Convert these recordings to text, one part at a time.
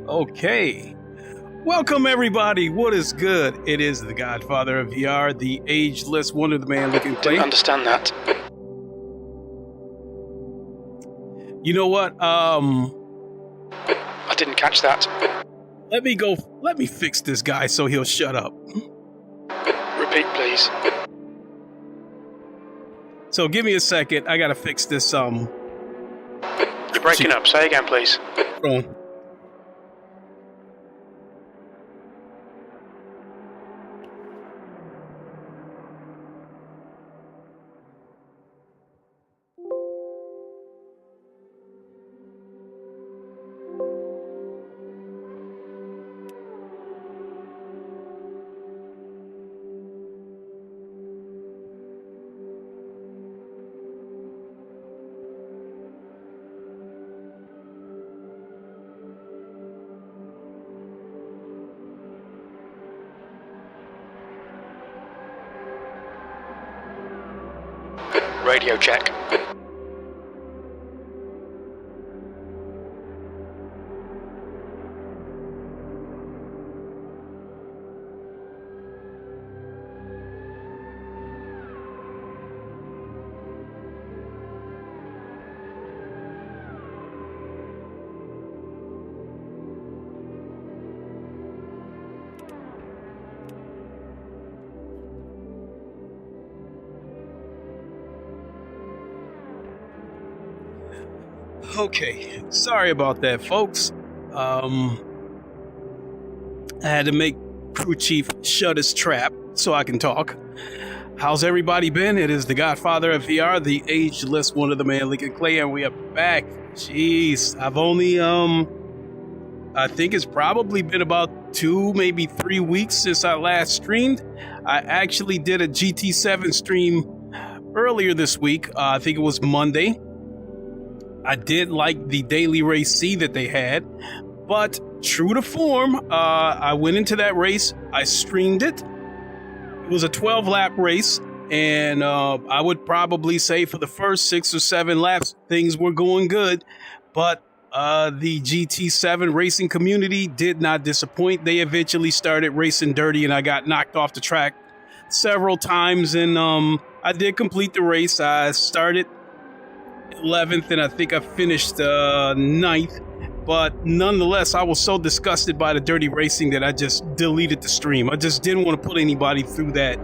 Okay, welcome everybody. What is good? It is the Godfather of VR, the ageless Wonder the Man looking clay. Didn't understand that. You know what? I didn't catch that. Let me fix this guy so he'll shut up. Repeat, please. So give me a second. I gotta fix this. You're breaking up. Say again, please. Phone. Radio check. Okay, sorry about that, folks. I had to make crew chief shut his trap so I can talk. How's everybody been? It is the Godfather of VR, the ageless Wonder the Man looking clay, and we are back. Jeez, I've only I think it's probably been about 2, maybe 3 weeks since I last streamed. I actually did a GT7 stream earlier this week. I think it was Monday. I did like the daily race C that they had, but true to form, I went into that race. I streamed it. It was a 12-lap race, and I would probably say for the first 6 or 7 laps, things were going good, but the GT7 racing community did not disappoint. They eventually started racing dirty, and I got knocked off the track several times, and I did complete the race. I started 11th, and I think I finished 9th, but nonetheless, I was so disgusted by the dirty racing that I just deleted the stream. I just didn't want to put anybody through that.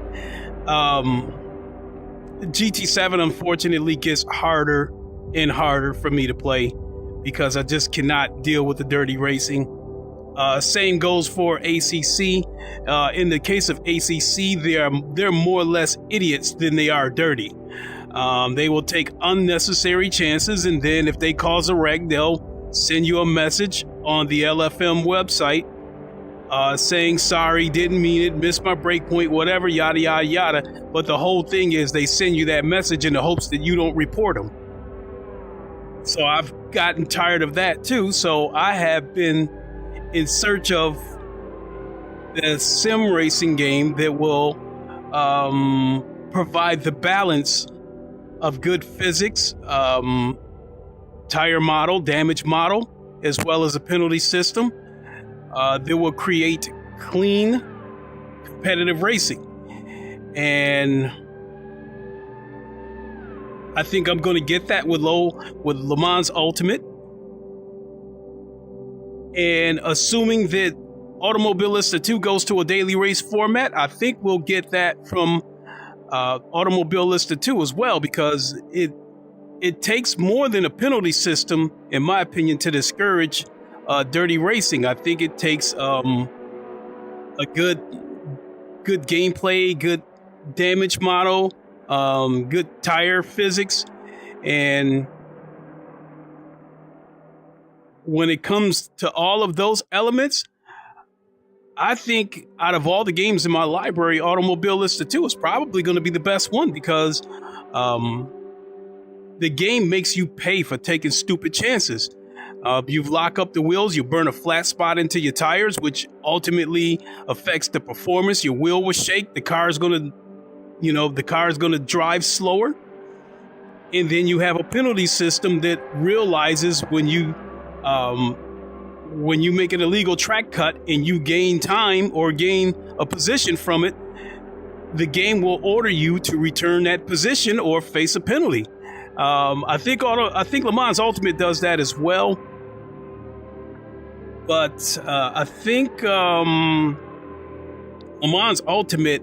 GT7 unfortunately gets harder and harder for me to play because I just cannot deal with the dirty racing. Same goes for ACC. In the case of ACC, they're more or less idiots than they are dirty. They will take unnecessary chances, and then if they cause a wreck, they'll send you a message on the LFM website saying, sorry, didn't mean it, missed my breakpoint, whatever, yada, yada, yada. But the whole thing is they send you that message in the hopes that you don't report them. So I've gotten tired of that too. So I have been in search of the sim racing game that will provide the balance of good physics, tire model, damage model, as well as a penalty system that will create clean, competitive racing. And I think I'm going to get that with LeMans Ultimate. And assuming that Automobilista 2 goes to a daily race format, I think we'll get that from Automobilista 2 as well, because it takes more than a penalty system, in my opinion, to discourage dirty racing. I think it takes a good gameplay, good damage model, good tire physics, and when it comes to all of those elements, I think out of all the games in my library, Automobilista 2 is probably going to be the best one because the game makes you pay for taking stupid chances. You lock up the wheels, you burn a flat spot into your tires, which ultimately affects the performance. Your wheel will shake. The car is going to drive slower. And then you have a penalty system that realizes when you make an illegal track cut and you gain time or gain a position from it, the game will order you to return that position or face a penalty. I think LeMans Ultimate does that as well. But I think LeMans Ultimate,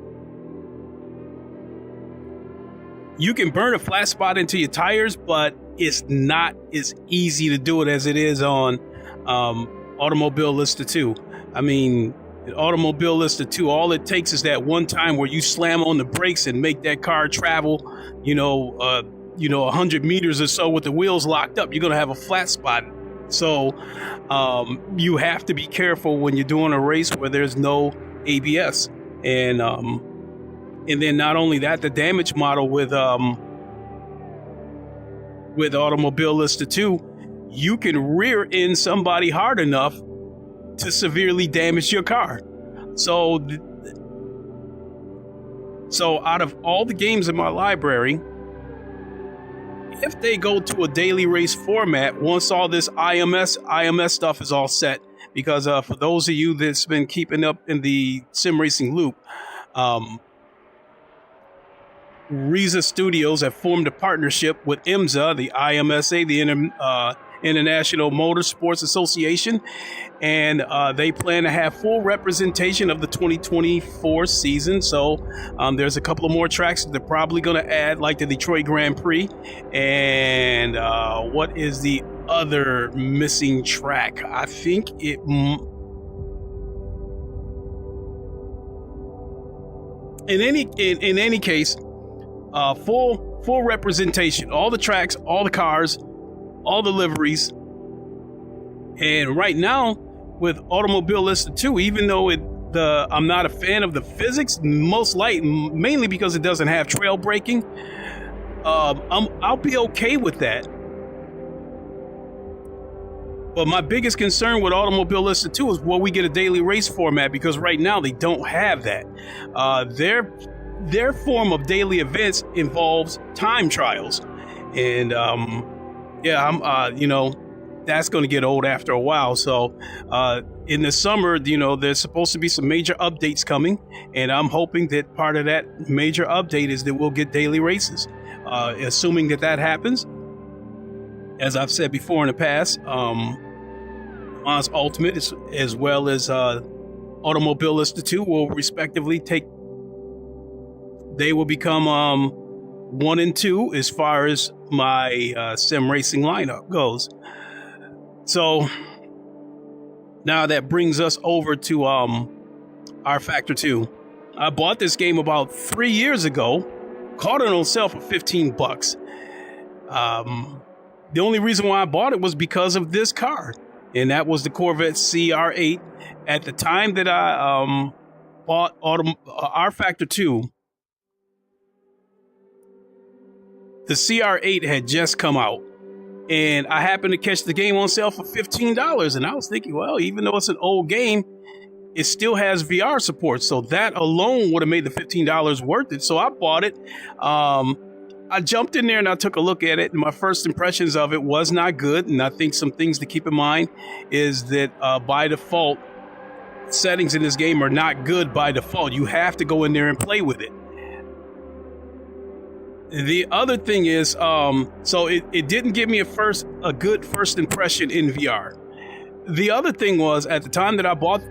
you can burn a flat spot into your tires, but it's not as easy to do it as it is on Automobilista 2. I mean, in Automobilista 2, all it takes is that one time where you slam on the brakes and make that car travel, 100 meters or so with the wheels locked up. You're going to have a flat spot. So you have to be careful when you're doing a race where there's no ABS. And then not only that, the damage model with Automobilista 2, you can rear end somebody hard enough to severely damage your car. So out of all the games in my library, if they go to a daily race format, once all this IMS stuff is all set, because for those of you that's been keeping up in the sim racing loop, Riza Studios have formed a partnership with IMSA, the IMSA, the International Motorsports Association, and they plan to have full representation of the 2024 season. So there's a couple of more tracks that they're probably going to add, like the Detroit Grand Prix. And what is the other missing track? I think it... In any case, full representation, all the tracks, all the cars, all the liveries. And right now with Automobilista 2, even though I'm not a fan of the physics, mainly because it doesn't have trail braking, I'll be okay with that. But my biggest concern with Automobilista 2 is, will we get a daily race format? Because right now they don't have that. Their form of daily events involves time trials, and that's going to get old after a while. So in the summer, there's supposed to be some major updates coming, and I'm hoping that part of that major update is that we'll get daily races. Assuming that happens, as I've said before in the past, LeMans Ultimate as well as Automobilista 2 will respectively they will become 1 and 2 as far as my sim racing lineup goes. So now that brings us over to Rfactor 2. I bought this game about 3 years ago, caught it on sale for $15. The only reason why I bought it was because of this car, and that was the Corvette CR8. At the time that I bought Rfactor 2, the CR8 had just come out, and I happened to catch the game on sale for $15. And I was thinking, well, even though it's an old game, it still has VR support. So that alone would have made the $15 worth it. So I bought it. I jumped in there and I took a look at it, and my first impressions of it was not good. And I think some things to keep in mind is that by default, settings in this game are not good by default. You have to go in there and play with it. The other thing is, so it didn't give me a good first impression in VR. The other thing was, at the time that I bought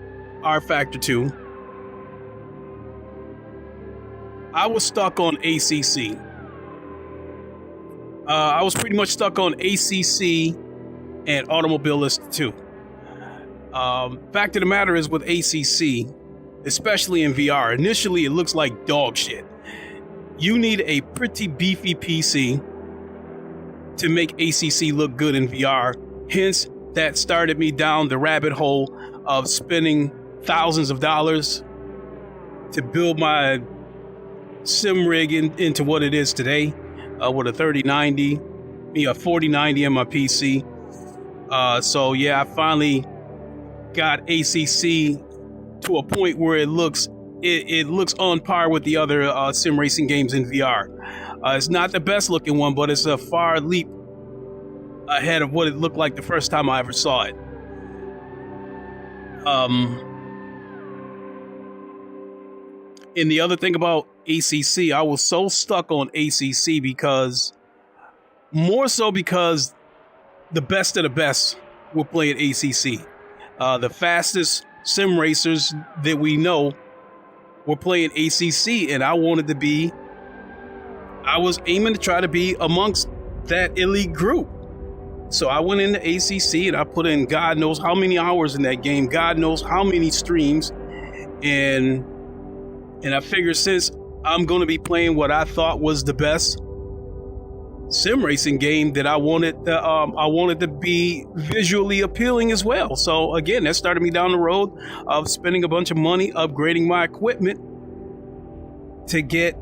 Rfactor 2, I was stuck on ACC. I was pretty much stuck on ACC and Automobilista 2. Fact of the matter is, with ACC, especially in VR, initially it looks like dog shit. You need a pretty beefy PC to make ACC look good in VR. Hence, that started me down the rabbit hole of spending thousands of dollars to build my sim rig into what it is today, with a 3090, a 4090 in my PC. So yeah, I finally got ACC to a point where it looks on par with the other sim racing games in VR. It's not the best looking one, but it's a far leap ahead of what it looked like the first time I ever saw it. And the other thing about ACC, I was so stuck on ACC because the best of the best were playing ACC. The fastest sim racers that we know were playing ACC, and I was aiming to try to be amongst that elite group. So I went into ACC and I put in God knows how many hours in that game, God knows how many streams, and I figured since I'm going to be playing what I thought was the best sim racing game, that I wanted to be visually appealing as well. So again, that started me down the road of spending a bunch of money upgrading my equipment to get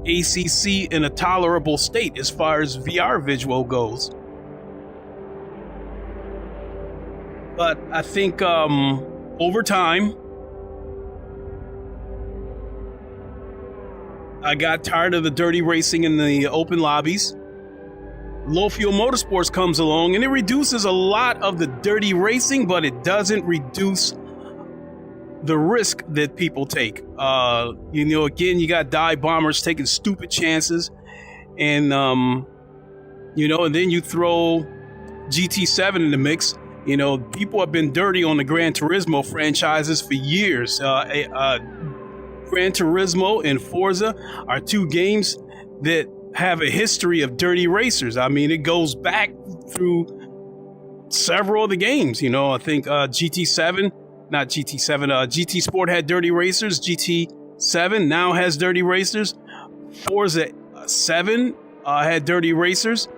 ACC in a tolerable state as far as VR visual goes. But I think over time, I got tired of the dirty racing in the open lobbies. Low fuel motorsports comes along and it reduces a lot of the dirty racing, but it doesn't reduce the risk that people take. Again, you got dive bombers taking stupid chances, and and then you throw GT7 in the mix. People have been dirty on the Gran Turismo franchises for years. Gran Turismo and Forza are two games that have a history of dirty racers. I mean, it goes back through several of the games. I think GT Sport had dirty racers. GT7 now has dirty racers. Forza 7 had dirty racers.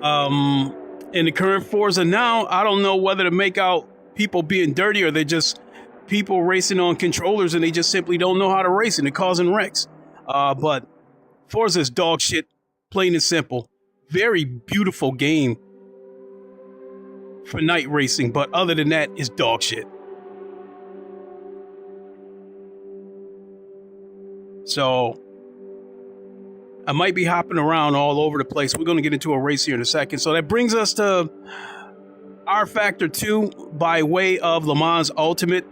In the current Forza now, I don't know whether to make out people being dirty or they're just people racing on controllers and they just simply don't know how to race and they're causing wrecks. But Forza is dog shit, plain and simple. Very beautiful game for night racing, but other than that, it's dog shit. So I might be hopping around all over the place. We're going to get into a race here in a second. So that brings us to Rfactor 2 by way of LeMans Ultimate.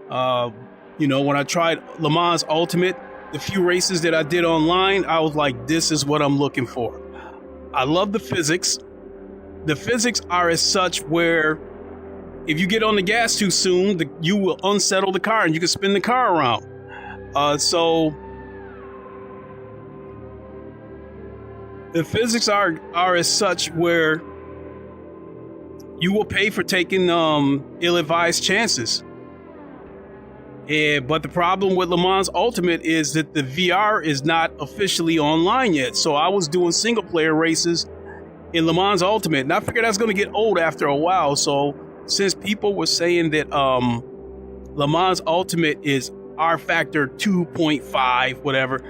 When I tried LeMans Ultimate, the few races that I did online, I was like, this is what I'm looking for. I love the physics. The physics are as such where if you get on the gas too soon, you will unsettle the car and you can spin the car around. So the physics are as such where you will pay for taking ill-advised chances. But the problem with LeMans Ultimate is that the VR is not officially online yet. So I was doing single player races in LeMans Ultimate, and I figured that's going to get old after a while. So since people were saying that LeMans Ultimate is Rfactor 2.5, whatever,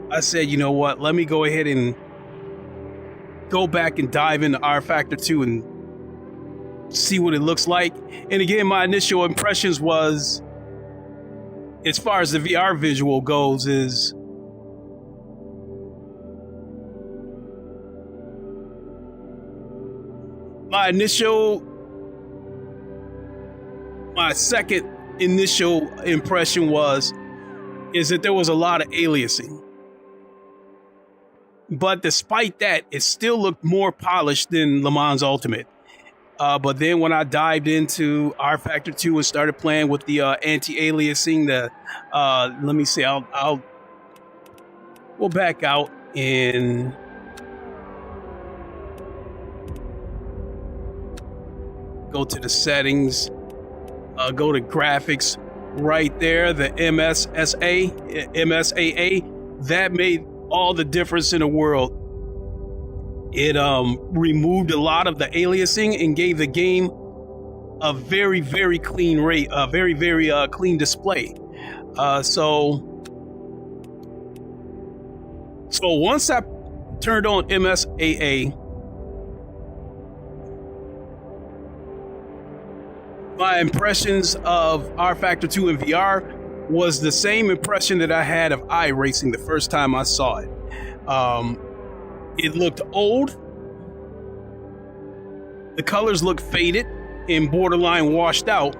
I said, you know what? Let me go ahead and go back and dive into Rfactor 2 and see what it looks like. And again, my initial impressions was, as far as the VR visual goes, is my second initial impression is that there was a lot of aliasing. But despite that, it still looked more polished than LeMans Ultimate. But then when I dived into Rfactor 2 and started playing with the anti-aliasing, let me see, we'll back out and go to the settings, go to graphics right there, the MSAA, that made all the difference in the world. It removed a lot of the aliasing and gave the game a very, very clean rate, a very, very clean display. So once I turned on MSAA, my impressions of Rfactor 2 in VR was the same impression that I had of iRacing the first time I saw it. It looked old. The colors looked faded and borderline washed out,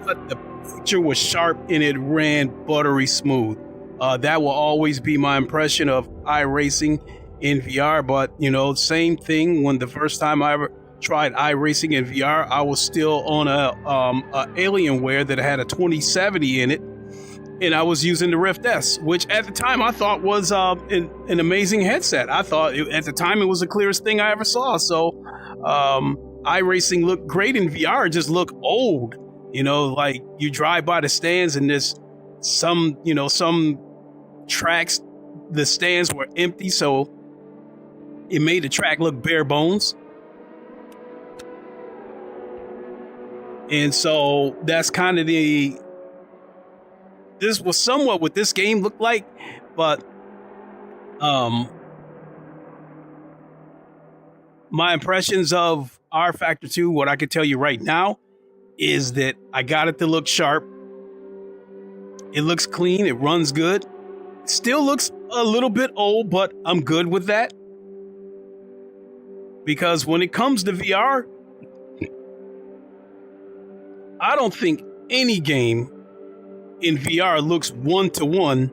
but the picture was sharp and it ran buttery smooth. That will always be my impression of iRacing in VR, but same thing when the first time I ever tried iRacing in VR, I was still on a Alienware that had a 2070 in it, and I was using the Rift S, which at the time I thought was an amazing headset. I thought at the time it was the clearest thing I ever saw. So iRacing looked great in VR, it just looked old. Like you drive by the stands and there's some tracks, the stands were empty, so it made the track look bare bones. And so that's kind of this was somewhat what this game looked like, but my impressions of Rfactor 2, what I can tell you right now is that I got it to look sharp. It looks clean, it runs good. Still looks a little bit old, but I'm good with that. Because when it comes to VR, I don't think any game in VR looks one-to-one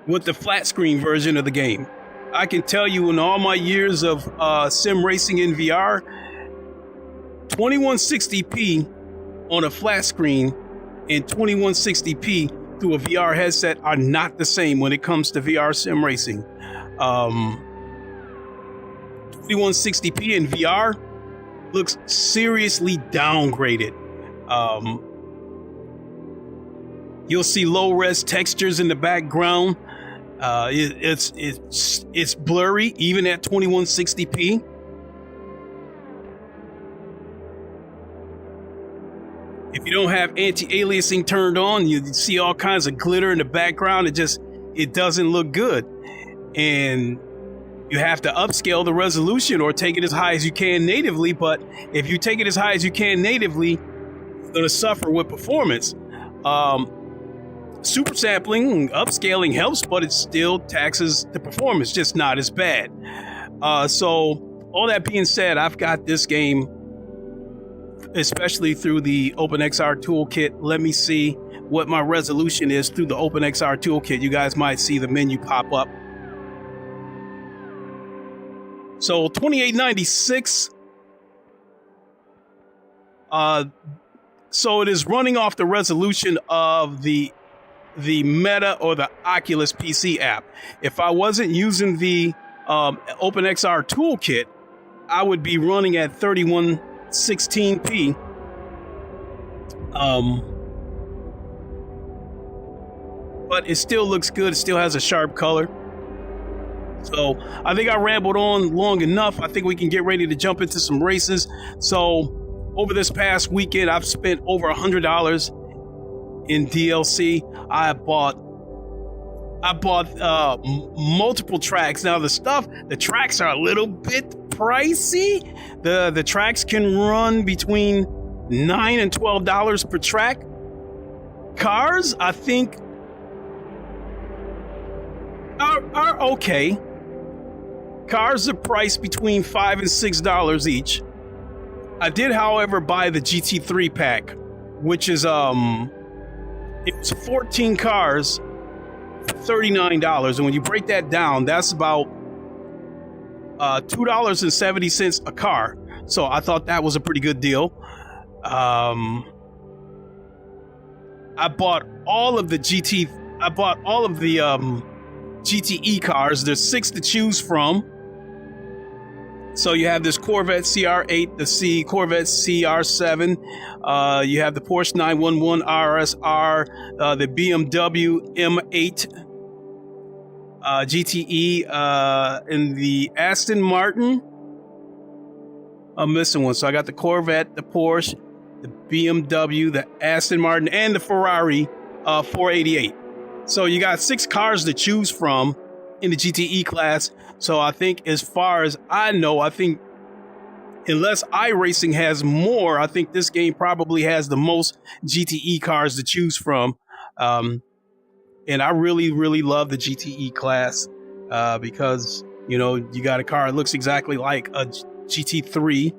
with the flat screen version of the game. I can tell you in all my years of sim racing in VR, 2160p on a flat screen and 2160p through a VR headset are not the same when it comes to VR sim racing. 2160p in VR looks seriously downgraded. You'll see low-res textures in the background. It's blurry even at 2160p. If you don't have anti-aliasing turned on, you see all kinds of glitter in the background. It doesn't look good. And you have to upscale the resolution or take it as high as you can natively. But if you take it as high as you can natively, it's going to suffer with performance. Super sampling, upscaling helps, but it still taxes the performance, just not as bad. So all that being said, I've got this game, especially through the OpenXR toolkit. Let me see what my resolution is through the OpenXR toolkit. You guys might see the menu pop up. So 2896. So it is running off the resolution of the Meta or the Oculus PC app. If I wasn't using the OpenXR toolkit, I would be running at 3116p. But it still looks good. It still has a sharp color. So I think I rambled on long enough. I think we can get ready to jump into some races. So over this past weekend, I've spent over $100 in DLC. I bought multiple tracks. Now the tracks are a little bit pricey. The tracks can run between $9 and $12 per track. Cars, I think, are okay. Cars are priced between $5 and $6 each. I did, however, buy the GT3 pack, which is it was 14 cars for $39, and when you break that down, that's about $2.70 a car. So I thought that was a pretty good deal. I bought all of the GTE cars. There's 6 to choose from. So you have this Corvette CR8, the Corvette CR7, you have the Porsche 911 RSR, the BMW M.2, GTE, and the Aston Martin. I'm missing one. So I got the Corvette, the Porsche, the BMW, the Aston Martin, and the Ferrari 488. So you got 6 cars to choose from in the GTE class. So I think, as far as I know, I think unless iRacing has more, I think this game probably has the most GTE cars to choose from. And I really, really love the GTE class because, you know, you got a car that looks exactly like a GT3.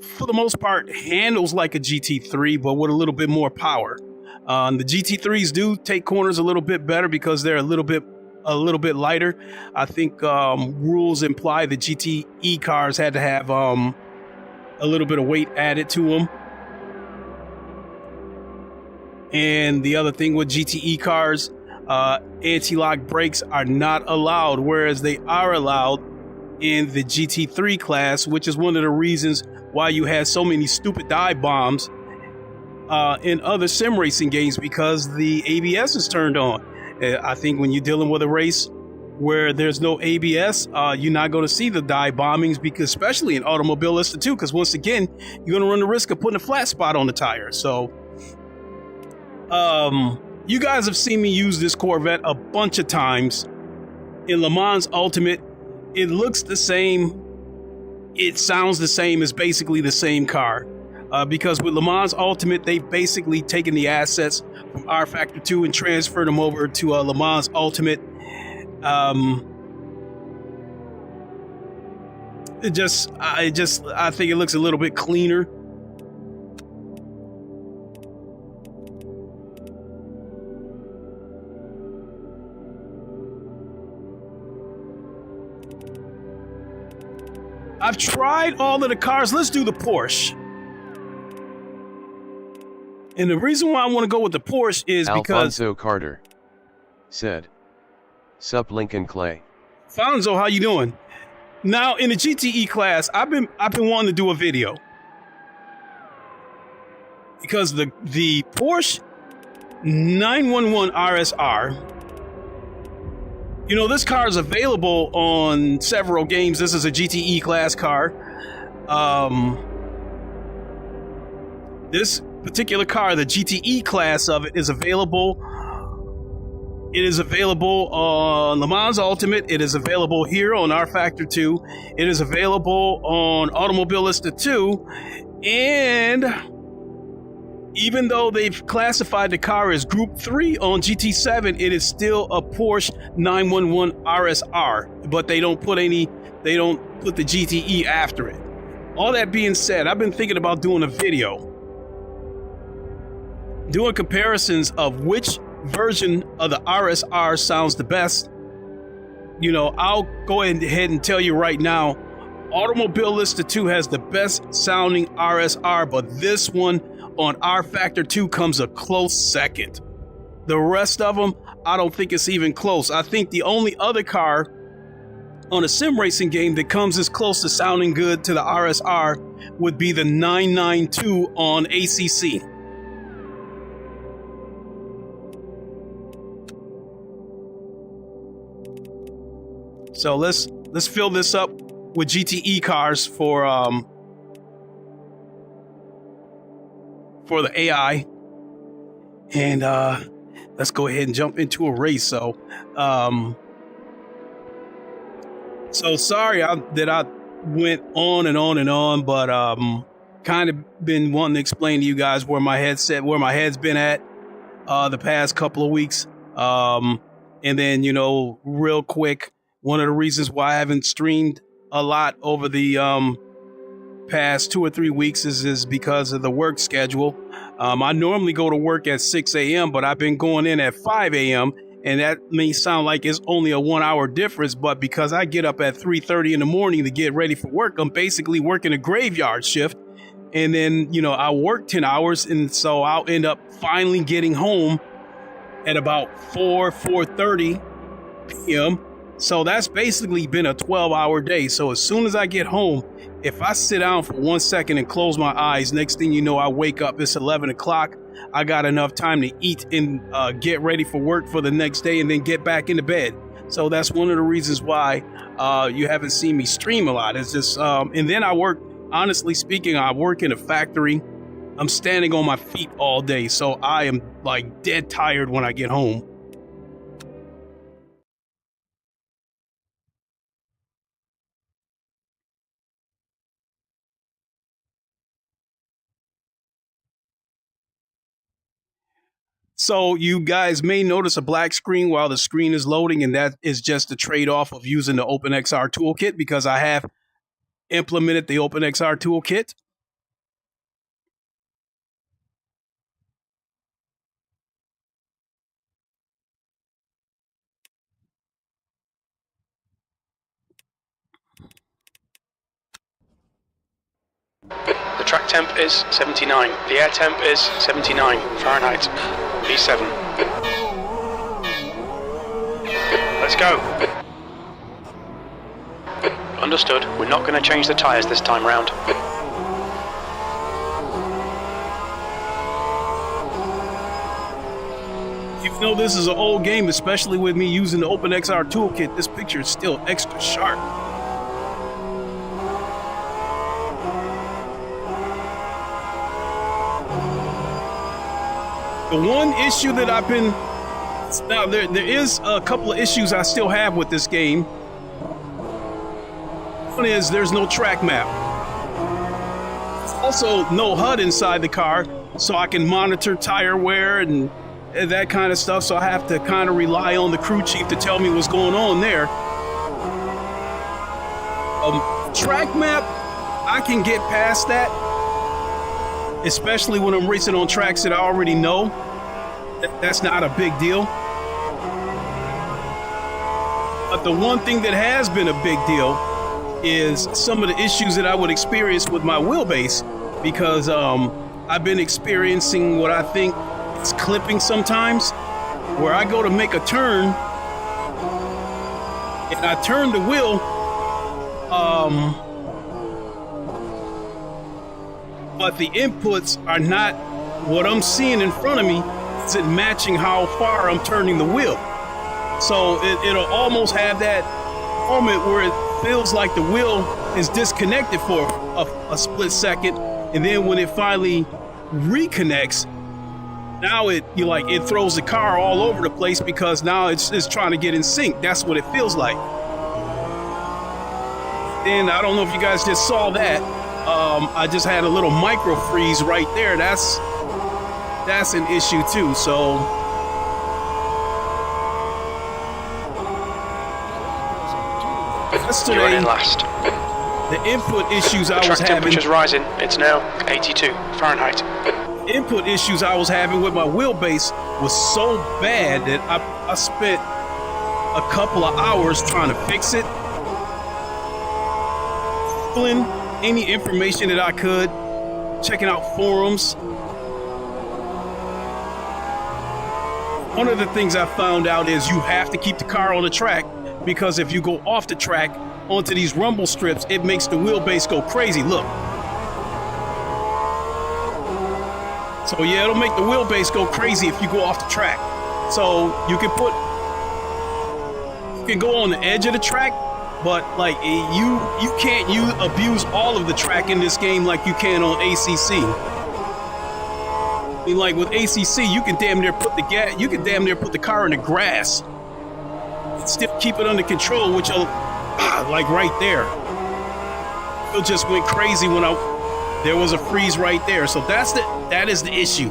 For the most part, handles like a GT3, but with a little bit more power. The GT3s do take corners a little bit better because they're a little bit lighter. I think rules imply the GTE cars had to have a little bit of weight added to them. And the other thing with GTE cars, anti-lock brakes are not allowed, whereas they are allowed in the GT3 class, which is one of the reasons why you had so many stupid dive bombs in other sim racing games, because the ABS is turned on. I think when you're dealing with a race where there's no ABS, you're not going to see the dive bombings, because especially in Automobilista 2, because once again, you're going to run the risk of putting a flat spot on the tire. So you guys have seen me use this Corvette a bunch of times in LeMans Ultimate. It looks the same. It sounds the same. It's basically the same car. Because with LeMans Ultimate, they've basically taken the assets from Rfactor 2 and transferred them over to LeMans Ultimate. I think it looks a little bit cleaner. I've tried all of the cars. Let's do the Porsche. And the reason why I want to go with the Porsche is because Alfonso Carter said, "Sup Lincoln Clay." Fonzo, how you doing? Now in the GTE class, I've been wanting to do a video because the Porsche 911 RSR. You know, this car is available on several games. This is a GTE class car. This particular car, the GTE class of it, is available. It is available on LeMans Ultimate. It is available here on Rfactor 2. It is available on Automobilista 2. And even though they've classified the car as Group 3 on GT7, it is still a Porsche 911 RSR, but they don't put the GTE after it. All that being said, I've been thinking about doing a video doing comparisons of which version of the RSR sounds the best. You know, I'll go ahead and tell you right now, Automobilista 2 has the best sounding RSR, but this one on Rfactor 2 comes a close second. The rest of them, I don't think it's even close. I think the only other car on a sim racing game that comes as close to sounding good to the RSR would be the 992 on ACC. So let's fill this up with GTE cars for the AI, and let's go ahead and jump into a race. So sorry that I went on and on and on, but kind of been wanting to explain to you guys where my head's been at the past couple of weeks, and then, you know, real quick, one of the reasons why I haven't streamed a lot over the past 2 or 3 weeks is because of the work schedule. I normally go to work at 6 a.m., but I've been going in at 5 a.m., and that may sound like it's only a 1 hour difference, but because I get up at 3:30 in the morning to get ready for work, I'm basically working a graveyard shift. And then, you know, I work 10 hours, and so I'll end up finally getting home at about 4:30 p.m. So that's basically been a 12-hour day. So as soon as I get home, if I sit down for 1 second and close my eyes, next thing you know, I wake up, it's 11 o'clock. I got enough time to eat and get ready for work for the next day and then get back into bed. So that's one of the reasons why you haven't seen me stream a lot. It's just, and then I work, honestly speaking, I work in a factory. I'm standing on my feet all day, so I am like dead tired when I get home. So you guys may notice a black screen while the screen is loading, and that is just a trade-off of using the OpenXR toolkit, because I have implemented the OpenXR toolkit. The track temp is 79. The air temp is 79 Fahrenheit. P7. Let's go. Understood. We're not going to change the tyres this time round. Even though this is an old game, especially with me using the OpenXR toolkit, this picture is still extra sharp. The one issue that I've been... Now, there is a couple of issues I still have with this game. One is there's no track map. Also, no HUD inside the car, so I can monitor tire wear and that kind of stuff, so I have to kind of rely on the crew chief to tell me what's going on there. Track map, I can get past that, especially when I'm racing on tracks that I already know. That's not a big deal. But the one thing that has been a big deal is some of the issues that I would experience with my wheelbase, because I've been experiencing what I think is clipping sometimes, where I go to make a turn and I turn the wheel, but the inputs are not what I'm seeing in front of me isn't matching how far I'm turning the wheel. So it'll almost have that moment where it feels like the wheel is disconnected for a split second, and then when it finally reconnects, now it throws the car all over the place, because now it's trying to get in sync. That's what it feels like. And I don't know if you guys just saw that. I just had a little micro freeze right there. That's an issue too. So yesterday, You're running last. the input issues I was having. Track temperature's rising. It's now 82 Fahrenheit. Input issues I was having with my wheelbase was so bad that I spent a couple of hours trying to fix it, pulling any information that I could, checking out forums. One of the things I found out is you have to keep the car on the track, because if you go off the track onto these rumble strips, it makes the wheelbase go crazy. Look. So yeah, it'll make the wheelbase go crazy if you go off the track. So you can go on the edge of the track, but like you can't abuse all of the track in this game like you can on ACC. I mean, like with ACC, you can damn near put the car in the grass and still keep it under control, which will, like right there, it just went crazy when there was a freeze right there. So that is the issue.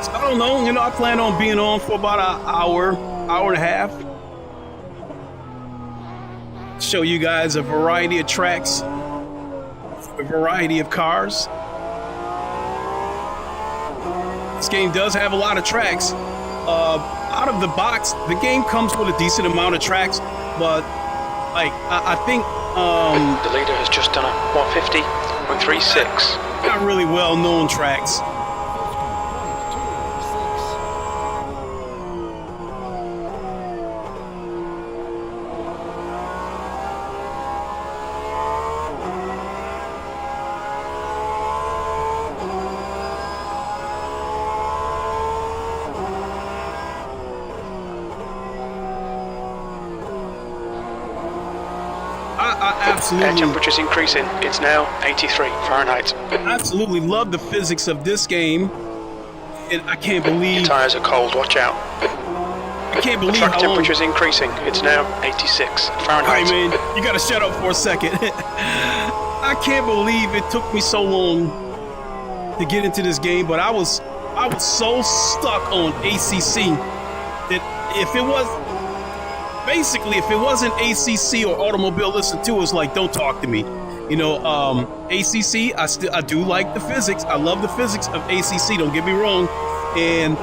So I don't know, I plan on being on for about an hour and a half. Show you guys a variety of tracks, a variety of cars. This game does have a lot of tracks. Out of the box, the game comes with a decent amount of tracks, but like I think the leader has just done a 150.36. Not really well-known tracks. Air temperature's increasing. It's now 83 Fahrenheit. Absolutely love the physics of this game. And I can't believe... Your tyres are cold, watch out. I can't believe the track how long... temperature's increasing. It's now 86 Fahrenheit. All right, man, you gotta shut up for a second. I can't believe it took me so long to get into this game, but I was so stuck on ACC that if it wasn't ACC or Automobile Listen To, it's like, don't talk to me. You know, ACC, I do like the physics. I love the physics of ACC, don't get me wrong. And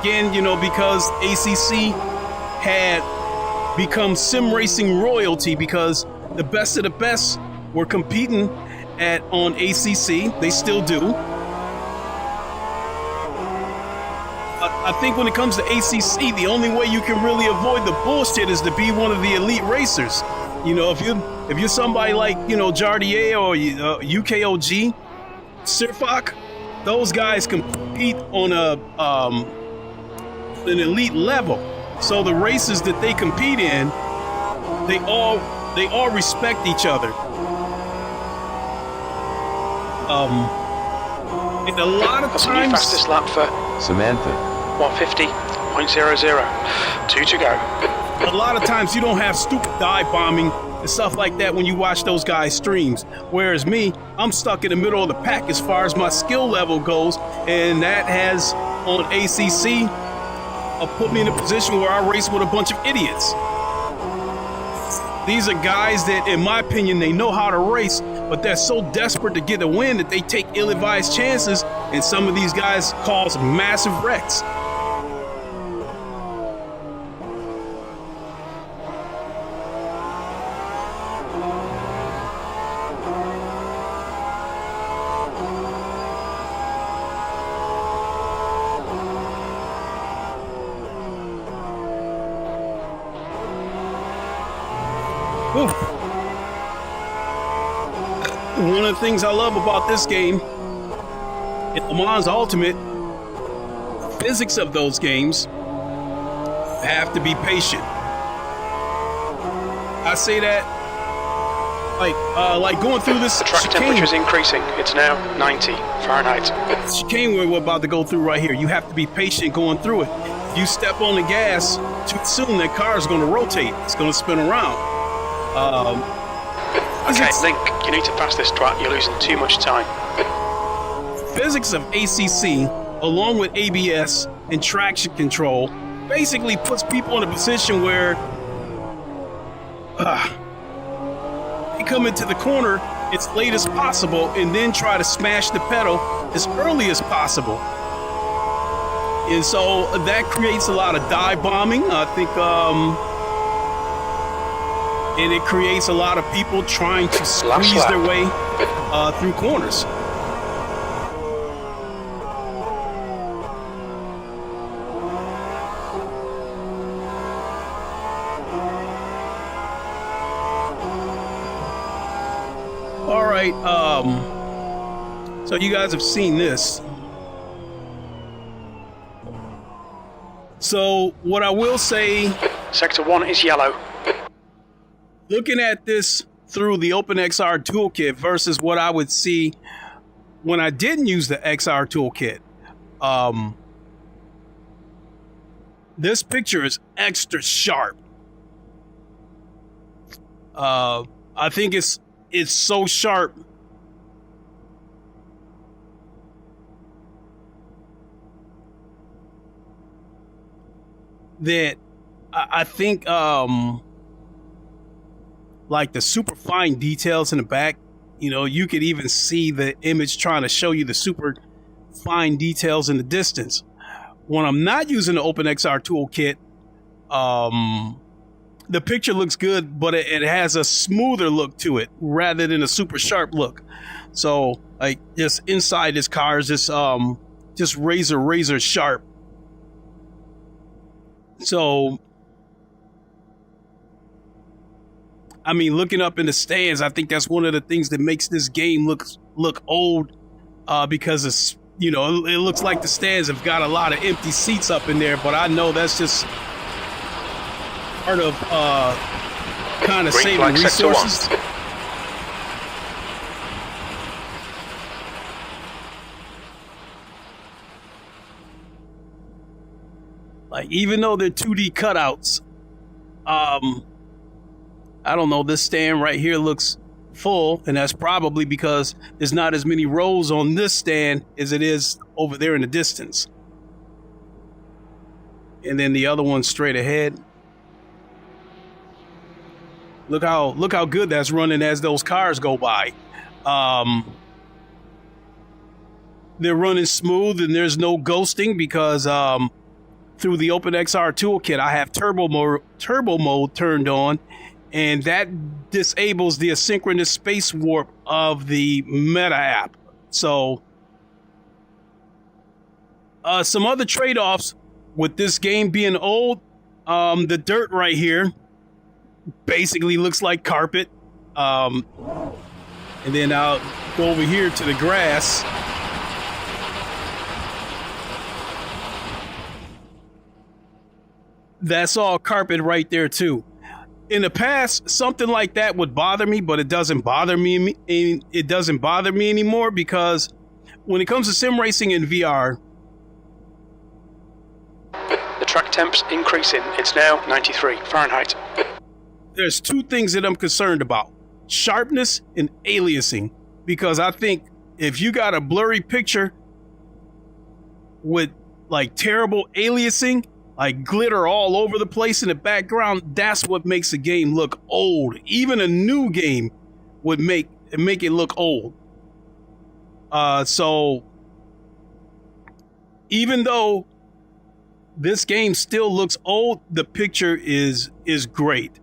again, you know, because ACC had become sim racing royalty because the best of the best were competing on ACC. They still do. I think when it comes to ACC, the only way you can really avoid the bullshit is to be one of the elite racers. You know, if you're somebody like, you know, Jardier or UKOG, Sirfak, those guys compete on an elite level. So the races that they compete in, they all respect each other. And a lot of That's times, the fastest lap for Samantha. 150.00. 2 to go. a lot of times you don't have stupid dive bombing and stuff like that when you watch those guys' streams. Whereas me, I'm stuck in the middle of the pack as far as my skill level goes, and that has on ACC put me in a position where I race with a bunch of idiots. These are guys that, in my opinion, they know how to race, but they're so desperate to get a win that they take ill-advised chances, and some of these guys cause massive wrecks. Ooh. One of the things I love about this game, in LeMans Ultimate, physics of those games have to be patient. I say that like going through this The track temperature is increasing. It's now 90 Fahrenheit. chicane we're about to go through right here. You have to be patient going through it. If you step on the gas too soon, that car is going to rotate. It's going to spin around. Okay, Link, you need to pass this track. You're losing too much time. Physics of ACC, along with ABS and traction control, basically puts people in a position where they come into the corner as late as possible and then try to smash the pedal as early as possible. And so that creates a lot of dive bombing. I think, and it creates a lot of people trying to squeeze their way through corners. All right, so you guys have seen this. So what I will say, Sector 1 is yellow. looking at this through the OpenXR toolkit versus what I would see when I didn't use the XR toolkit, this picture is extra sharp. I think it's so sharp that I think like the super fine details in the back, you know, you could even see the image trying to show you the super fine details in the distance. When I'm not using the OpenXR toolkit, the picture looks good, but it has a smoother look to it rather than a super sharp look. So like just inside this car is just razor sharp. So I mean, looking up in the stands, I think that's one of the things that makes this game look old, because it's, you know, it looks like the stands have got a lot of empty seats up in there, but I know that's just part of kind of saving resources. Like, even though they're 2D cutouts, I don't know, this stand right here looks full, and that's probably because there's not as many rows on this stand as it is over there in the distance. And then the other one straight ahead. Look how good that's running as those cars go by. They're running smooth, and there's no ghosting because through the OpenXR toolkit, I have turbo mode turned on, and that disables the asynchronous space warp of the Meta app. So some other trade-offs with this game being old, the dirt right here basically looks like carpet. And then I'll go over here to the grass. That's all carpet right there too. In the past, something like that would bother me, but it doesn't bother me. It doesn't bother me anymore because when it comes to sim racing in VR, the track temp's increasing. It's now 93 Fahrenheit. There's two things that I'm concerned about: sharpness and aliasing. Because I think if you got a blurry picture with like terrible aliasing, like glitter all over the place in the background, that's what makes a game look old. Even a new game would make it look old. So even though this game still looks old, the picture is great.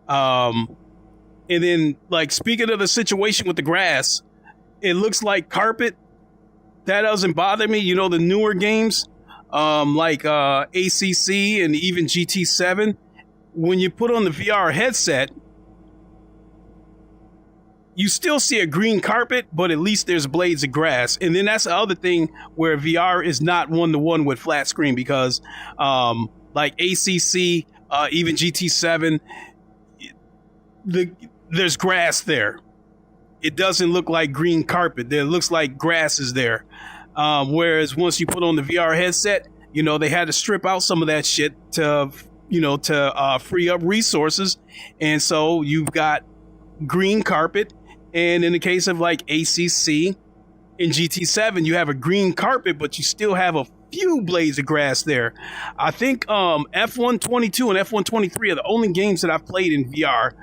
And then, like, speaking of the situation with the grass, it looks like carpet. That doesn't bother me. You know, the newer games, like ACC and even GT7, when you put on the VR headset, you still see a green carpet, but at least there's blades of grass. And then that's the other thing where VR is not one-to-one with flat screen, because like ACC, even GT7, there's grass there. It doesn't look like green carpet. It looks like grass is there. Whereas once you put on the VR headset, you know, they had to strip out some of that shit to free up resources. And so you've got green carpet. And in the case of like ACC and GT7, you have a green carpet, but you still have a few blades of grass there. I think F122 and F123 are the only games that I've played in VR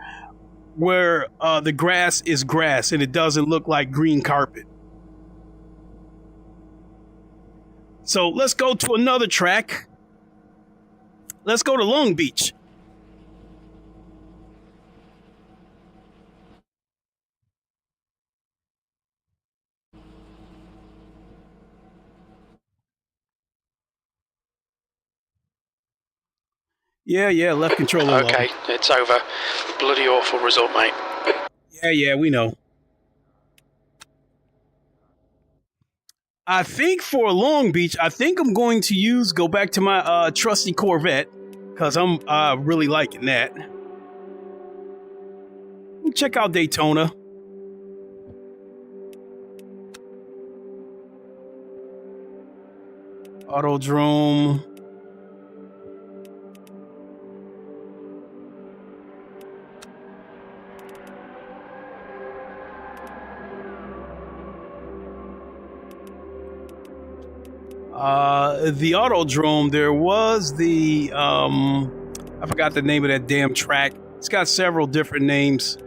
where the grass is grass and it doesn't look like green carpet. So let's go to another track. Let's go to Long Beach. Yeah, left controller low. Okay, it's over. Bloody awful result, mate. Yeah, we know. I think for Long Beach, I think I'm going to go back to my trusty Corvette, because I'm really liking that. Check out Daytona. Autodrome. The Autodrome, there was the, I forgot the name of that damn track. It's got several different names.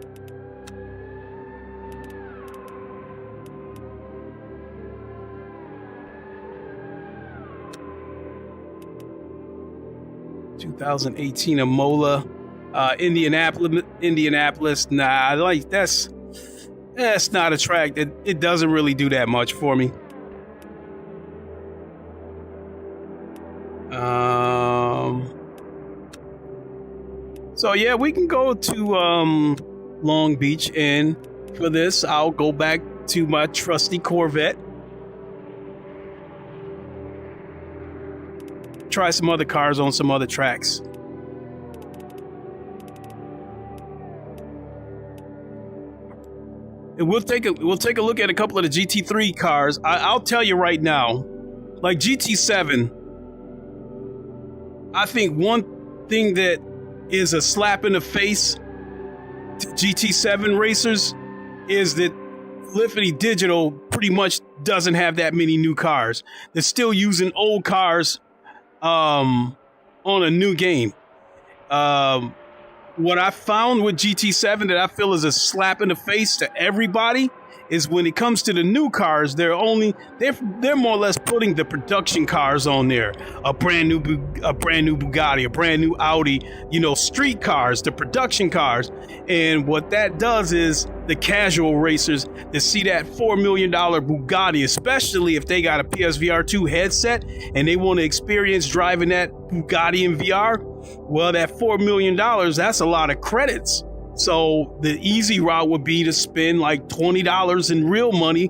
(2018) Amola, Indianapolis. Nah, like that's not a track that it doesn't really do that much for me. So yeah, we can go to Long Beach, and for this, I'll go back to my trusty Corvette. Try some other cars on some other tracks. And we'll take a look at a couple of the GT3 cars. I'll tell you right now, like GT7. I think one thing that is a slap in the face to GT7 racers is that Liffity Digital pretty much doesn't have that many new cars. They're still using old cars on a new game. What I found with GT7 that I feel is a slap in the face to everybody is when it comes to the new cars, they're more or less putting the production cars on there. A brand new Bugatti, a brand new Audi, street cars, the production cars. And what that does is the casual racers that see that $4 million Bugatti, especially if they got a PSVR 2 headset and they want to experience driving that Bugatti in VR, well, that $4 million, that's a lot of credits. So the easy route would be to spend like $20 in real money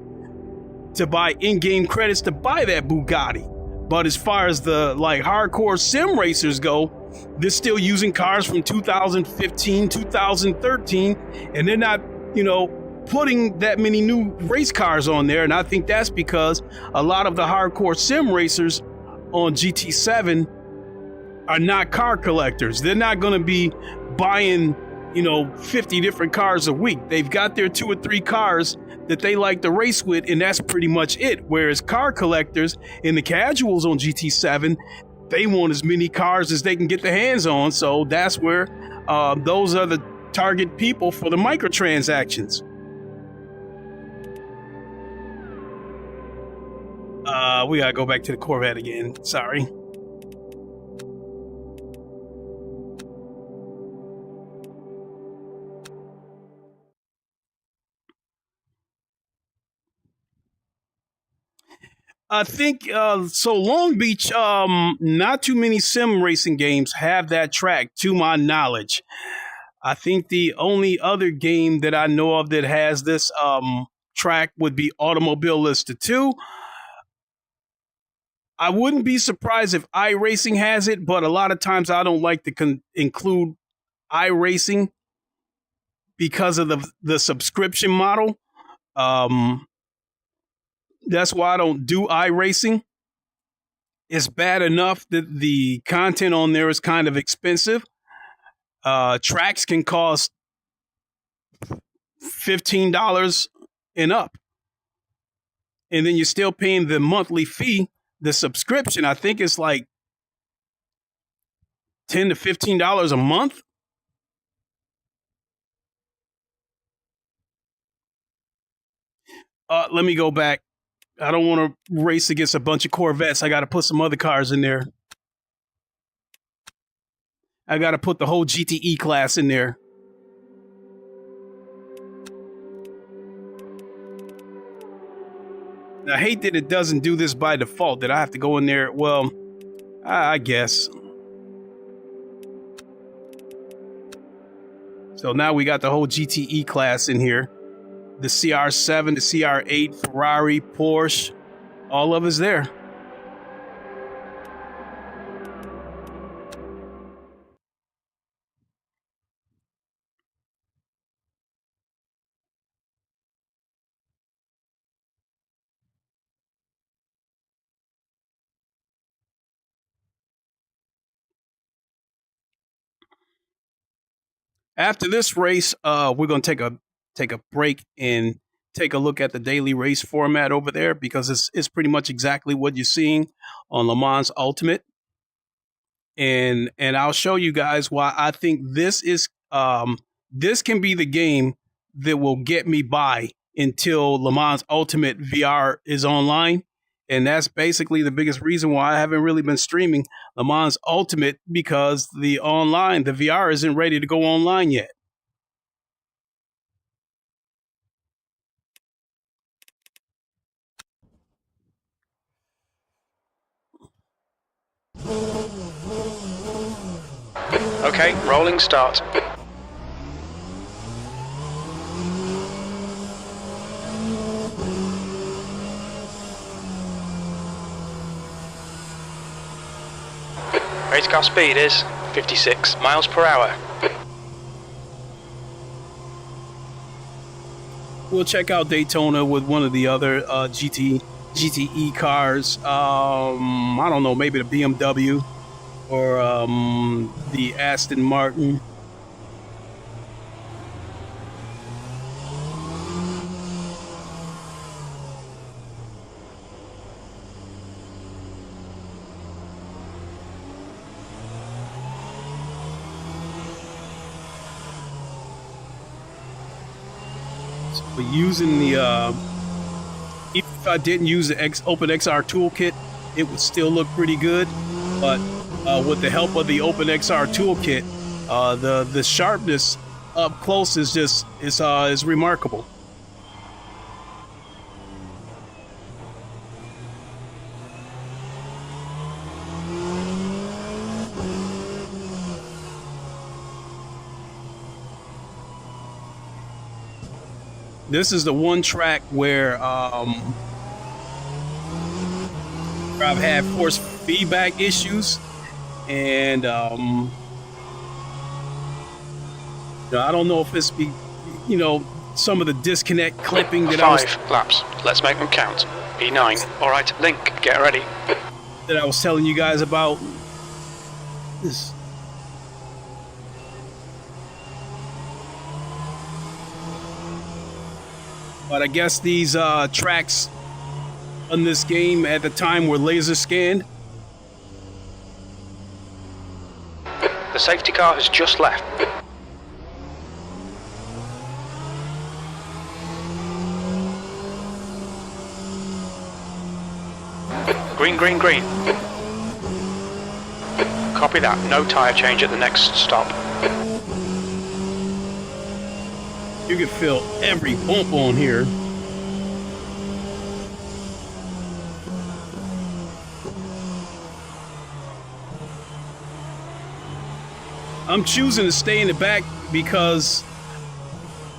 to buy in-game credits to buy that Bugatti. But as far as the hardcore sim racers go, they're still using cars from 2015, 2013, and they're not, putting that many new race cars on there. And I think that's because a lot of the hardcore sim racers on GT7 are not car collectors. They're not going to be buying 50 different cars a week. They've got their 2 or 3 cars that they like to race with, and that's pretty much it. Whereas car collectors and the casuals on GT7, they want as many cars as they can get their hands on. So that's where those are the target people for the microtransactions. We gotta go back to the Corvette again. Sorry. I think so. Long Beach, not too many sim racing games have that track, to my knowledge. I think the only other game that I know of that has this track would be Automobilista 2. I wouldn't be surprised if iRacing has it, but a lot of times I don't like to include iRacing because of the subscription model. That's why I don't do iRacing. It's bad enough that the content on there is kind of expensive. Tracks can cost $15 and up. And then you're still paying the monthly fee, the subscription. I think it's like $10 to $15 a month. Let me go back. I don't want to race against a bunch of Corvettes. I got to put some other cars in there. I got to put the whole GTE class in there. I hate that it doesn't do this by default, that I have to go in there. Well, I guess. So now we got the whole GTE class in here. The CR7, the CR8, Ferrari, Porsche, all of us there. After this race, we're going to take a break and take a look at the daily race format over there, because it's pretty much exactly what you're seeing on LeMans Ultimate. And I'll show you guys why I think this can be the game that will get me by until LeMans Ultimate VR is online. And that's basically the biggest reason why I haven't really been streaming LeMans Ultimate, because the VR isn't ready to go online yet. Okay, rolling start. Race car speed is 56 miles per hour. We'll check out Daytona with one of the other GTE cars. I don't know, maybe the BMW. or the Aston Martin. But using the, even if I didn't use the OpenXR toolkit, it would still look pretty good. But with the help of the OpenXR toolkit, the sharpness up close is just is remarkable. This is the one track where I've had force feedback issues, and I don't know if it's some of the disconnect clipping that 5 laps. Let's make them count. B9. All right, Link, get ready. That I was telling you guys about. This. But I guess these tracks on this game at the time were laser scanned. The safety car has just left. Green, green, green. Copy that. No tyre change at the next stop. You can feel every bump on here. I'm choosing to stay in the back because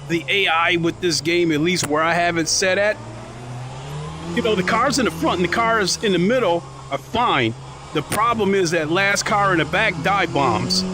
the AI with this game, at least where I have it set at, the cars in the front and the cars in the middle are fine. The problem is that last car in the back dive bombs.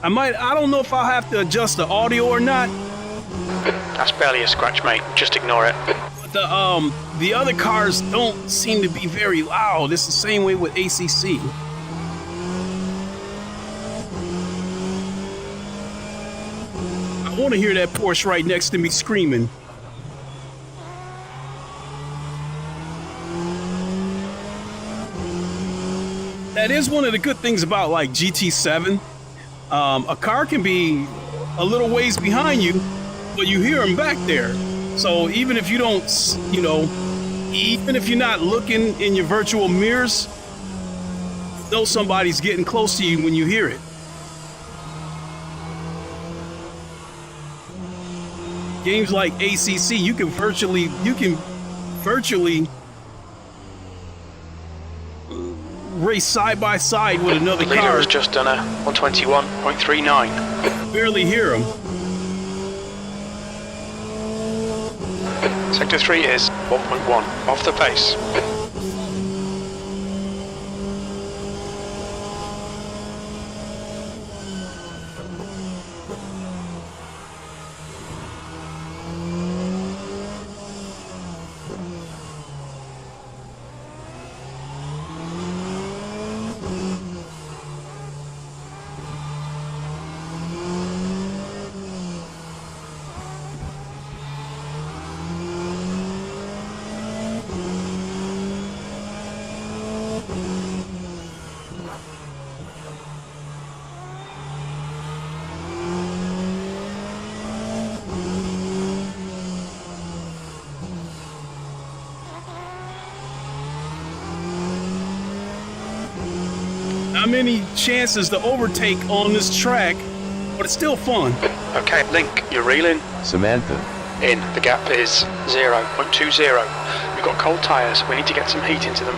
I don't know if I'll have to adjust the audio or not. That's barely a scratch, mate. Just ignore it. But the other cars don't seem to be very loud. It's the same way with ACC. I want to hear that Porsche right next to me screaming. That is one of the good things about like GT7. A car can be a little ways behind you, but you hear them back there. So even if you don't, even if you're not looking in your virtual mirrors, you know somebody's getting close to you when you hear it. Games like ACC, you can virtually race side by side with another car. The leader has just done a 121.39. Barely hear them. Sector 3 is 1.1, off the pace. not many chances to overtake on this track, but it's still fun. Okay, Link, you're reeling. Samantha. In. The gap is 0.20. We've got cold tyres. We need to get some heat into them.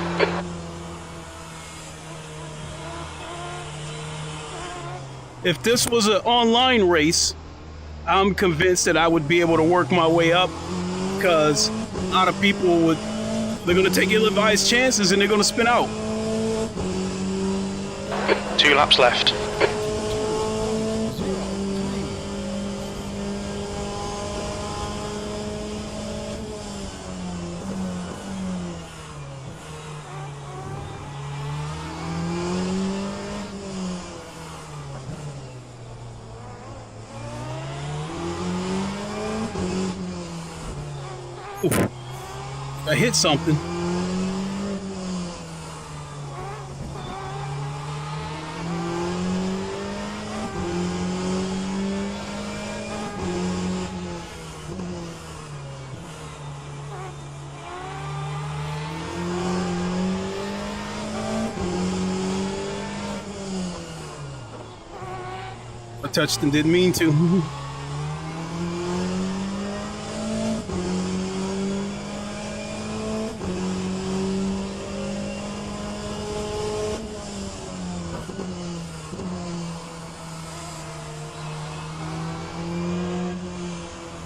If this was an online race, I'm convinced that I would be able to work my way up, because a lot of people they're going to take ill-advised chances and they're going to spin out. 2 laps left. Oof. I hit something. I touched and didn't mean to.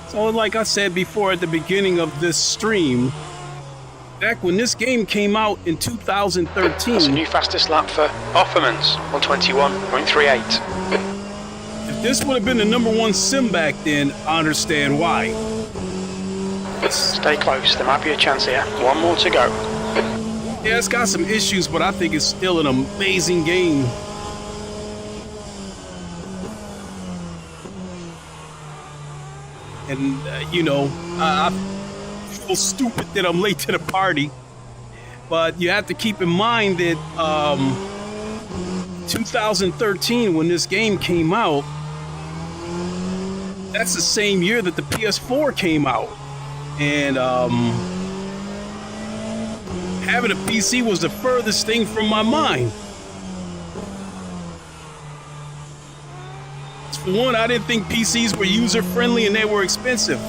So like I said before at the beginning of this stream, back when this game came out in 2013... That's a new fastest lap for Offermans, 121.38. If this would have been the #1 sim back then, I understand why. Stay close, there might be a chance here. 1 more to go. Yeah, it's got some issues, but I think it's still an amazing game. And, you know, I feel stupid that I'm late to the party. But you have to keep in mind that 2013, when this game came out, that's the same year that the PS4 came out. And having a PC was the furthest thing from my mind. For one, I didn't think PCs were user-friendly and they were expensive.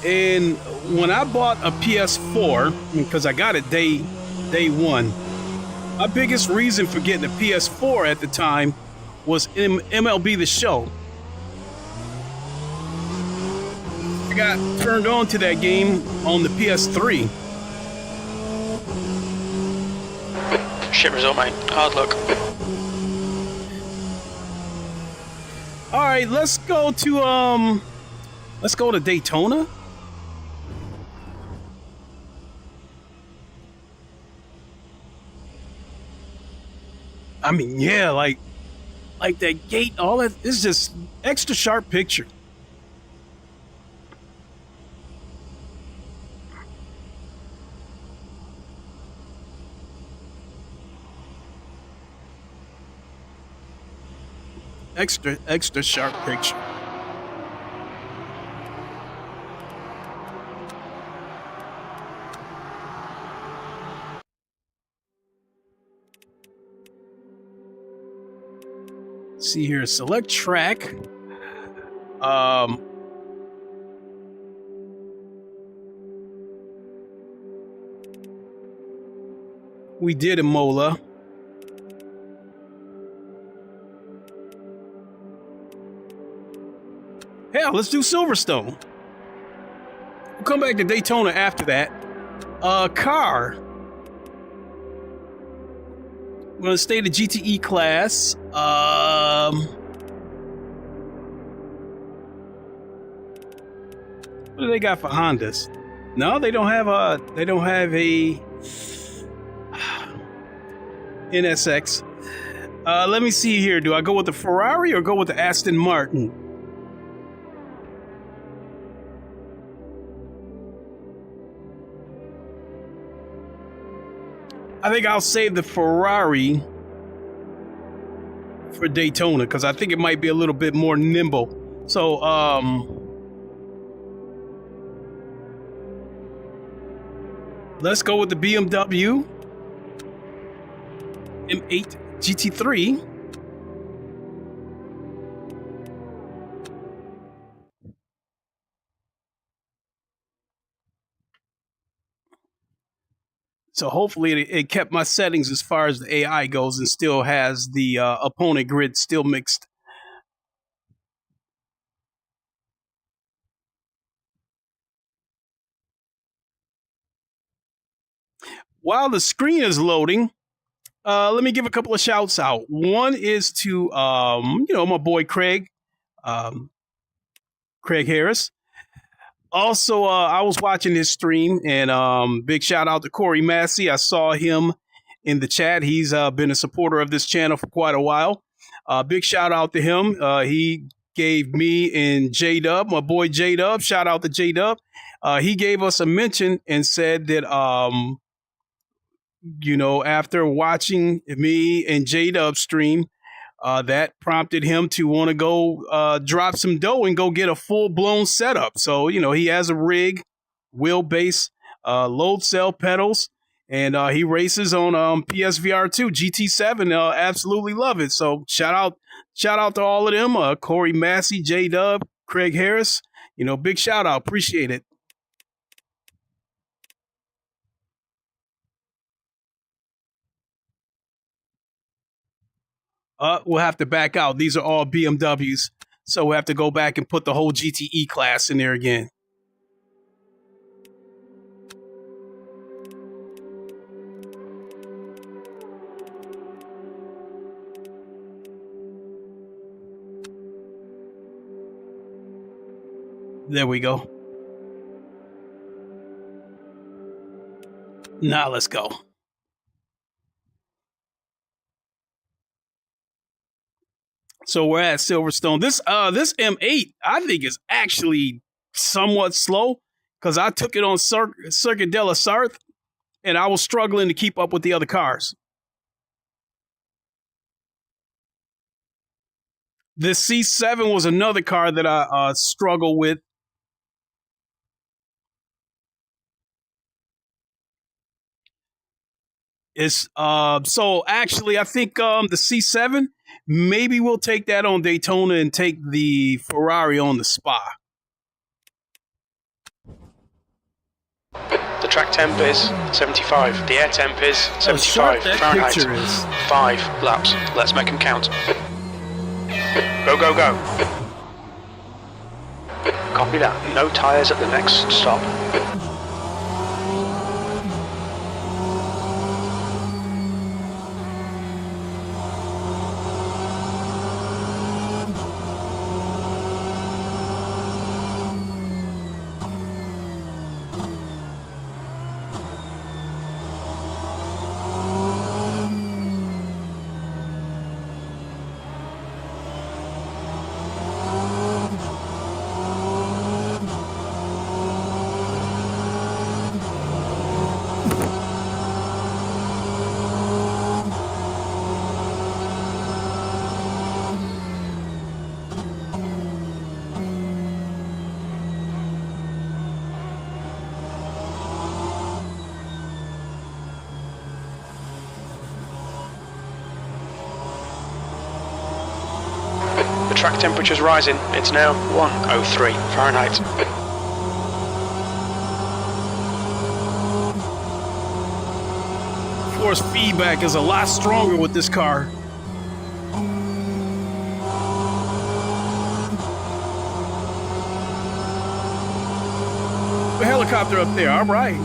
And when I bought a PS4, because I got it day one, my biggest reason for getting a PS4 at the time was MLB The Show. I got turned on to that game on the PS3. Shit result, mate. Hard luck. All right, let's go to Daytona. I mean, yeah, like that gate, all that is just extra sharp picture. Extra sharp picture. See here, select track. We did Imola. Hell, let's do Silverstone. We'll come back to Daytona after that. Car. We're gonna stay the GTE class. What do they got for Hondas? No, they don't have a NSX. Let me see here. Do I go with the Ferrari or go with the Aston Martin? I think I'll save the Ferrari for Daytona because I think it might be a little bit more nimble. So, let's go with the BMW M8 GT3. So hopefully it kept my settings as far as the AI goes and still has the opponent grid still mixed. While the screen is loading, let me give a couple of shouts out. One is to, my boy Craig, Craig Harris. Also, I was watching his stream, and big shout out to Corey Massey. I saw him in the chat. He's been a supporter of this channel for quite a while. Big shout out to him. He gave me and J-Dub, my boy J-Dub, shout out to J-Dub. He gave us a mention and said that, after watching me and J-Dub stream, that prompted him to want to go drop some dough and go get a full-blown setup. So, he has a rig, wheelbase, load cell pedals, and he races on PSVR 2, GT7. Absolutely love it. So shout out to all of them, Corey Massey, J-Dub, Craig Harris. Big shout out. Appreciate it. We'll have to back out. These are all BMWs. So we'll have to go back and put the whole GTE class in there again. There we go. Now let's go. So we're at Silverstone. This M8, I think, is actually somewhat slow because I took it on Circuit de la Sarthe, and I was struggling to keep up with the other cars. The C7 was another car that I struggled with. So actually, I think the C7, maybe we'll take that on Daytona and take the Ferrari on the Spa. The track temp is 75. The air temp is 75 Fahrenheit. 5 laps. Let's make them count. Go, go, go. Copy that. No tyres at the next stop. The track temperature's rising. It's now 103 Fahrenheit. Force feedback is a lot stronger with this car. The helicopter up there, all right.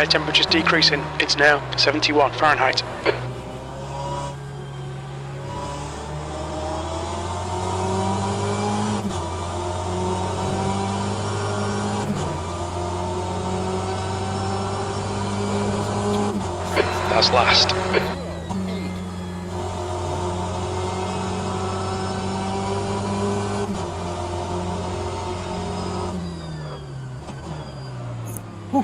Air temperature's decreasing. It's now 71 Fahrenheit. That's last. Whew.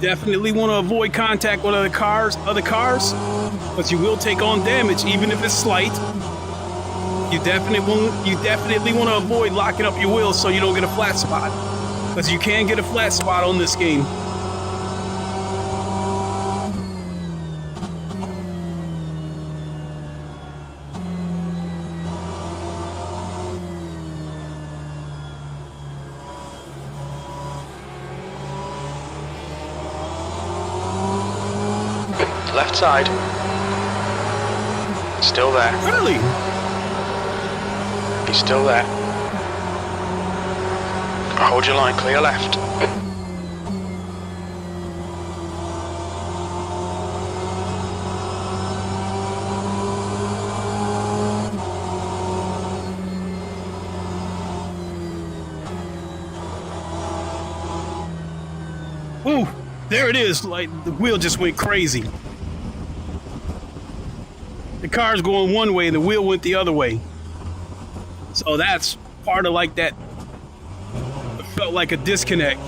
Definitely want to avoid contact with other cars, but you will take on damage, even if it's slight. You definitely want to avoid locking up your wheels so you don't get a flat spot, because you can get a flat spot on this game. Left side. Still there. Really? He's still there. Hold your line, clear left. Ooh, there it is. Like, the wheel just went crazy. The car's going one way and the wheel went the other way. So that's part of like that. It felt like a disconnect.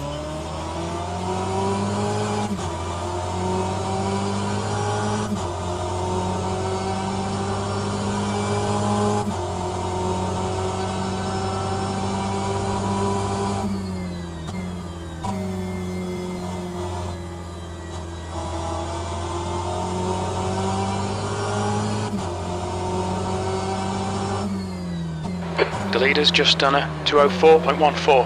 The leader's just done a 204.14.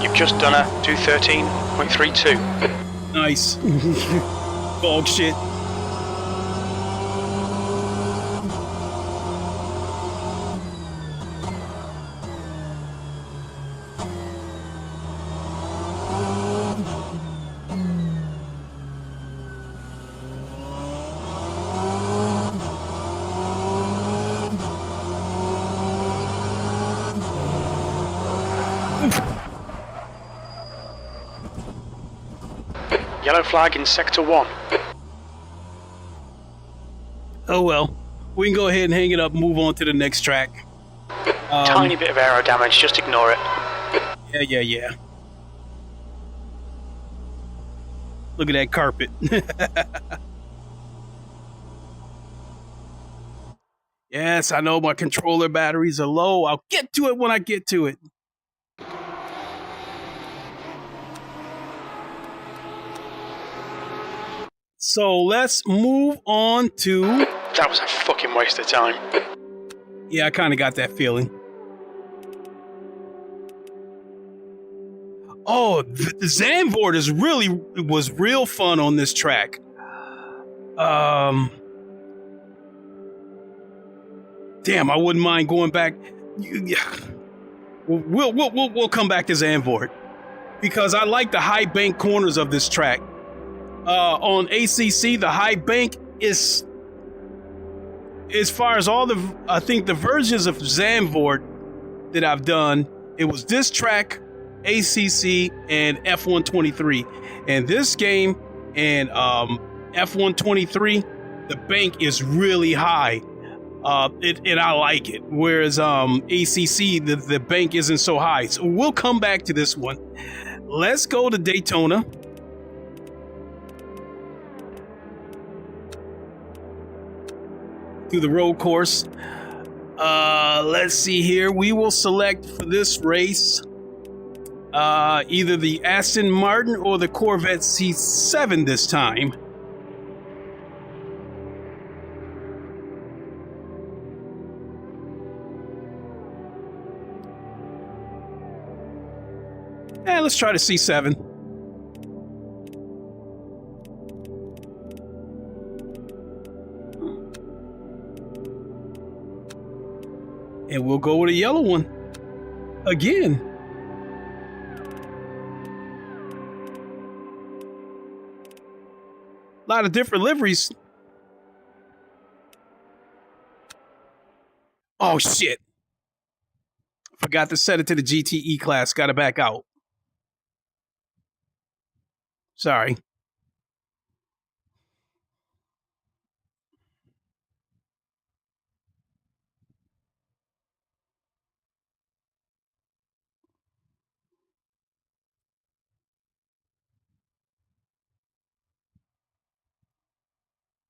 You've just done a 213.32. Nice. Dog shit. Yellow flag in sector 1. Oh well. We can go ahead and hang it up and move on to the next track. Tiny bit of aero damage, just ignore it. Yeah. Look at that carpet. Yes, I know my controller batteries are low. I'll get to it when I get to it. So let's move on to... That was a fucking waste of time. Yeah, I kind of got that feeling. Oh, the Zandvoort was real fun on this track. Damn, I wouldn't mind going back. We'll come back to Zandvoort because I like the high bank corners of this track. On ACC, the high bank is, as far as all I think the versions of Zandvoort that I've done, it was this track, ACC, and F123. And this game and F123, the bank is really high. And I like it. Whereas ACC, the bank isn't so high. So we'll come back to this one. Let's go to Daytona. Through the road course. Let's see here. We will select for this race either the Aston Martin or the Corvette C7 this time. Let's try the C7. And we'll go with a yellow one again. A lot of different liveries. Oh, shit. Forgot to set it to the GTE class. Got to back out. Sorry.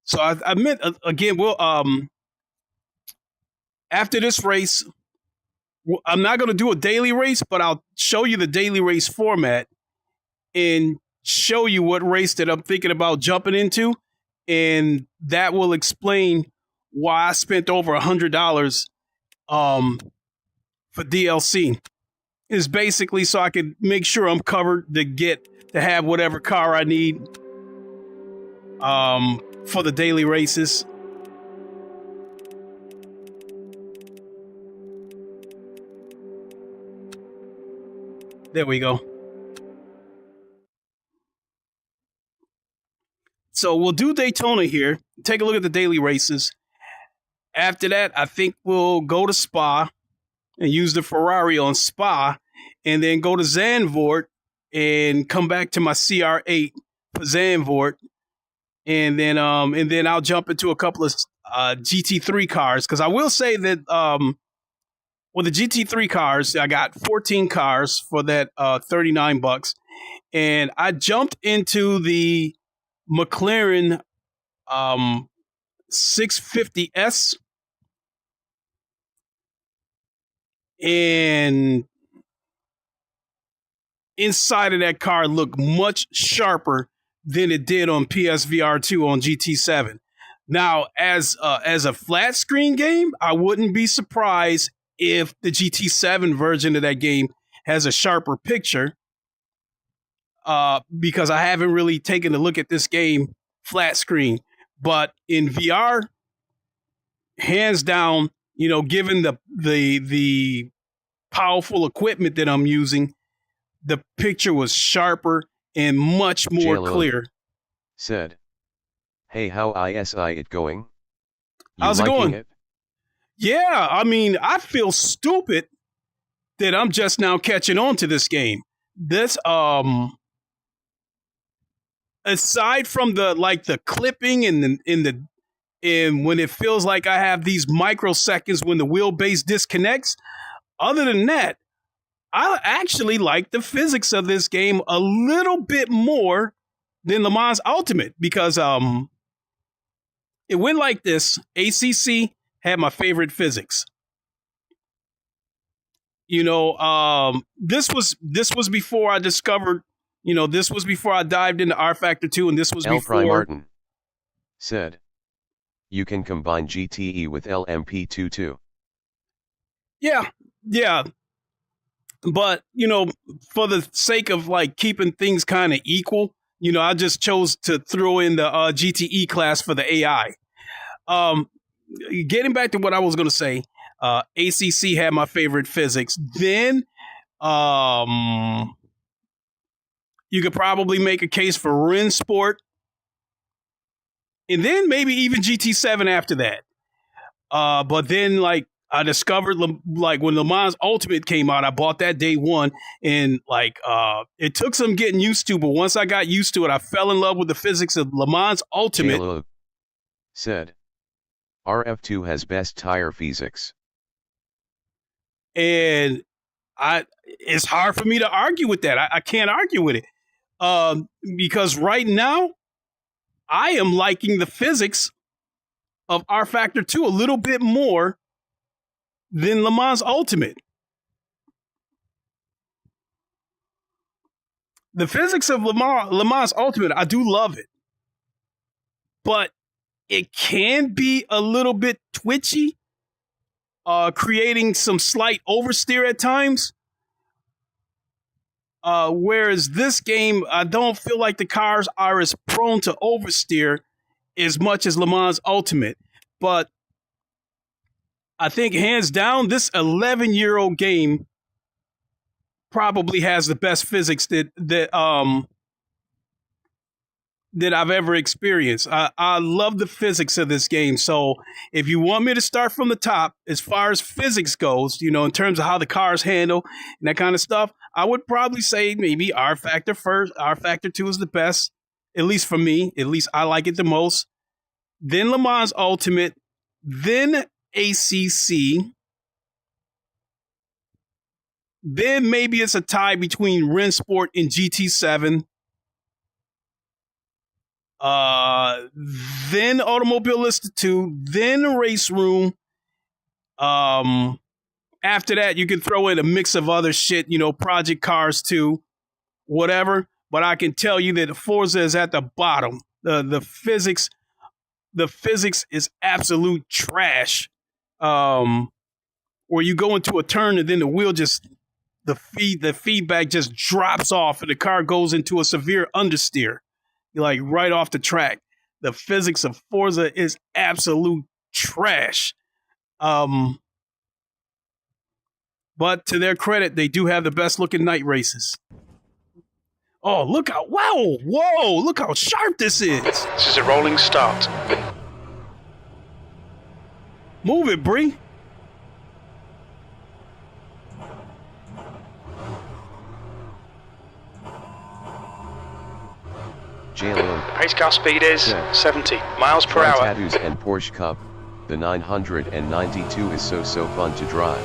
So I meant, again, we'll, after this race, I'm not going to do a daily race, but I'll show you the daily race format and show you what race that I'm thinking about jumping into. And that will explain why I spent over $100 for DLC. Is basically so I can make sure I'm covered to have whatever car I need for the daily races. There we go. So we'll do Daytona here. Take a look at the daily races. After that, I think we'll go to Spa and use the Ferrari on Spa, and then go to Zandvoort and come back to my CR8 for Zandvoort. And then I'll jump into a couple of GT3 cars, because I will say that with the GT3 cars, I got 14 cars for that $39, and I jumped into the McLaren 650S, and inside of that car looked much sharper than it did on PSVR 2 on GT7. Now, as a flat screen game, I wouldn't be surprised if the GT7 version of that game has a sharper picture, because I haven't really taken a look at this game flat screen. But in VR, hands down, given the powerful equipment that I'm using, the picture was sharper and much more clear. Said, "Hey, how is it going? You How's it going? It? Yeah, I mean, I feel stupid that I'm just now catching on to this game. This aside from the clipping and when it feels like I have these microseconds when the wheelbase disconnects, other than that, I actually like the physics of this game a little bit more than LeMans Ultimate, because it went like this. ACC had my favorite physics. This was before I discovered, this was before I dived into Rfactor 2, and this was before Martin said, "You can combine GTE with LMP2 too." Yeah. But, for the sake of keeping things kind of equal, I just chose to throw in the GTE class for the AI. Getting back to what I was going to say, ACC had my favorite physics. Then you could probably make a case for Rensport, and then maybe even GT7 after that. But then I discovered when LeMans Ultimate came out, I bought that day one, and it took some getting used to, but once I got used to it, I fell in love with the physics of LeMans Ultimate. J-Lo said, "RF2 has best tire physics." And it's hard for me to argue with that. I can't argue with it. Because right now, I am liking the physics of Rfactor 2 a little bit more than LeMans Ultimate. The physics of LeMans Ultimate, I do love it. But it can be a little bit twitchy, creating some slight oversteer at times. Whereas this game, I don't feel like the cars are as prone to oversteer as much as LeMans Ultimate. But I think hands down, this 11-year-old game probably has the best physics that I've ever experienced. I love the physics of this game. So if you want me to start from the top, as far as physics goes, in terms of how the cars handle and that kind of stuff, I would probably say maybe Rfactor first. Rfactor 2 is the best, at least for me. At least I like it the most. Then LeMans Ultimate, then ACC. Then maybe it's a tie between Rensport and GT7. Then Automobilista 2, then Race Room. After that, you can throw in a mix of other shit, Project Cars 2, whatever. But I can tell you that Forza is at the bottom. The physics is absolute trash. Where you go into a turn and then the wheel the feedback just drops off and the car goes into a severe understeer. You're like right off the track. The physics of Forza is absolute trash. But to their credit, they do have the best looking night races. Oh, look how, whoa, look how sharp this is. This is a rolling start. Move it, Bree. Pace car speed is 70 miles per hour. Tattoos and Porsche Cup, the 992 is so fun to drive.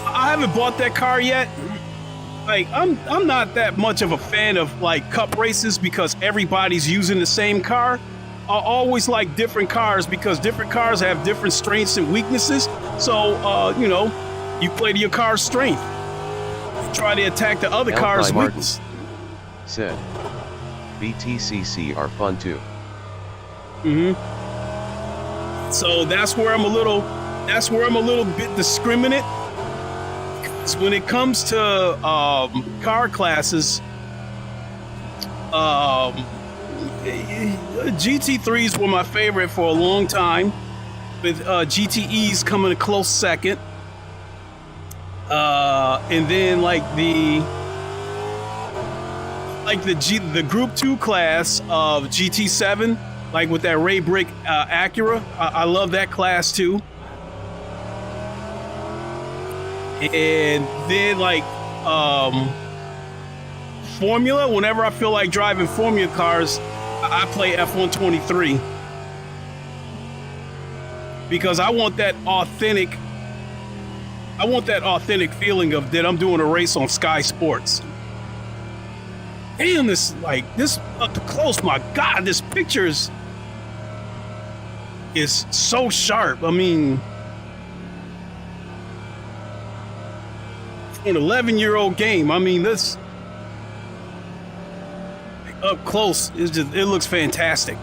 I haven't bought that car yet. Like, I'm not that much of a fan of like cup races because everybody's using the same car. I always like different cars because different cars have different strengths and weaknesses. So, you play to your car's strength. Try to attack the other car's weakness. Said, BTCC are fun too. So that's where I'm a little bit discriminate. Because when it comes to car classes, GT3s were my favorite for a long time, with GTEs coming a close second. And then the Group 2 class of GT7, like with that Ray Brick Acura, I love that class too. And then Formula, whenever I feel like driving Formula cars, I play F123 because I want that authentic feeling of that I'm doing a race on Sky Sports. Damn, this up close, my God, this picture is so sharp. I mean, for an 11-year-old game, I mean, this up close it looks fantastic.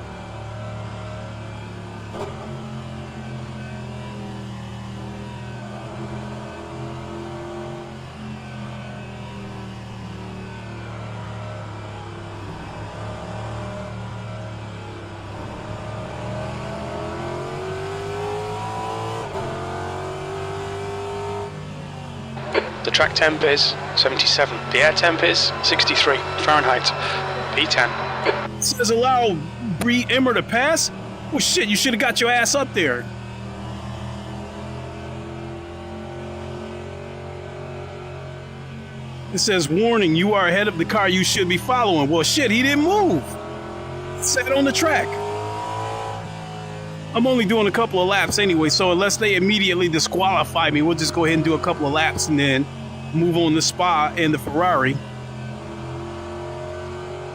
The track temp is 77. The air temp is 63 Fahrenheit. P10. It says allow Bree Emmer to pass? Well, shit, you should have got your ass up there. It says, warning, you are ahead of the car you should be following. Well, shit, he didn't move. It sat on the track. I'm only doing a couple of laps anyway, so unless they immediately disqualify me, we'll just go ahead and do a couple of laps and then move on to Spa and the Ferrari.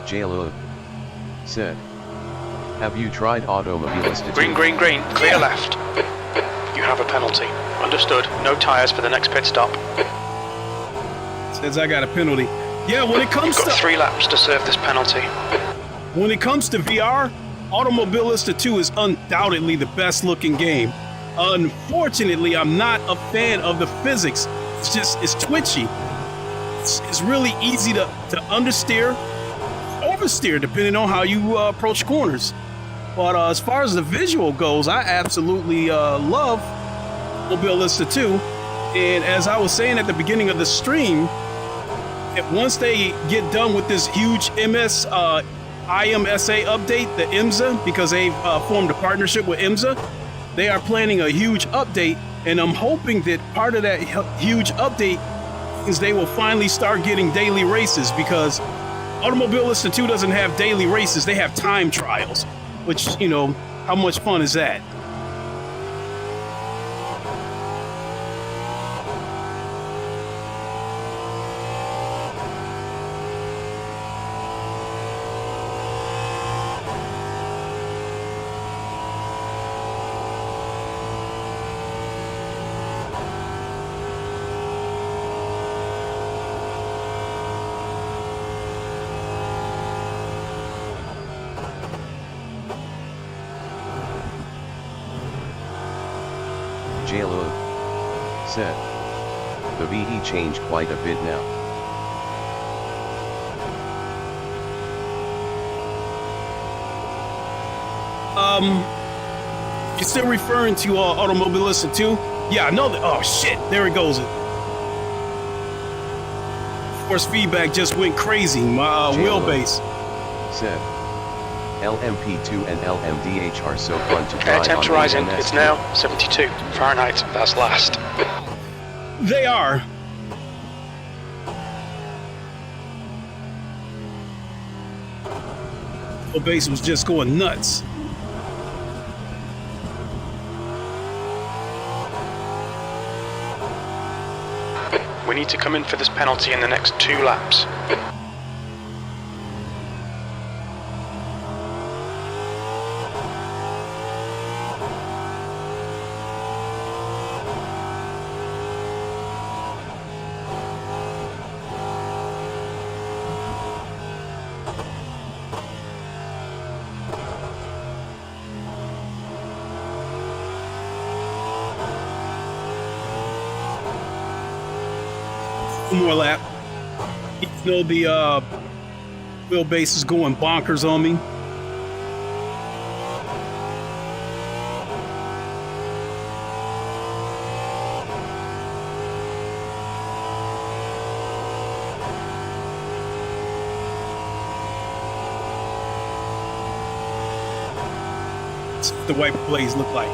JLO said, have you tried Automobilista? Green, clear left. You have a penalty. Understood. No tyres for the next pit stop. Says I got a penalty. Yeah, when it comes You've got 3 laps to serve this penalty. When it comes to VR, Automobilista 2 is undoubtedly the best looking game. Unfortunately, I'm not a fan of the physics it's twitchy. It's really easy to understeer, oversteer, depending on how you approach corners. But as far as the visual goes, I absolutely love Mobilista 2. And as I was saying at the beginning of the stream, once they get done with this huge IMSA update, the IMSA, because they've formed a partnership with IMSA, they are planning a huge update, and I'm hoping that part of that huge update is they will finally start getting daily races, because Automobilista 2 doesn't have daily races, they have time trials, which, you know, how much fun is that? Jalud said, the VE changed quite a bit now. You're still referring to Automobilista 2? Yeah, I know that. Oh shit, there it goes. Force feedback just went crazy. My wheelbase. Said, LMP2 and LMDH are so fun to try. Air temps rising. It's now 72 Fahrenheit. That's last. They are. Wheelbase was just going nuts. We need to come in for this penalty in the next 2 laps. One more lap. You know the wheelbase is going bonkers on me. That's what the wiper blades look like.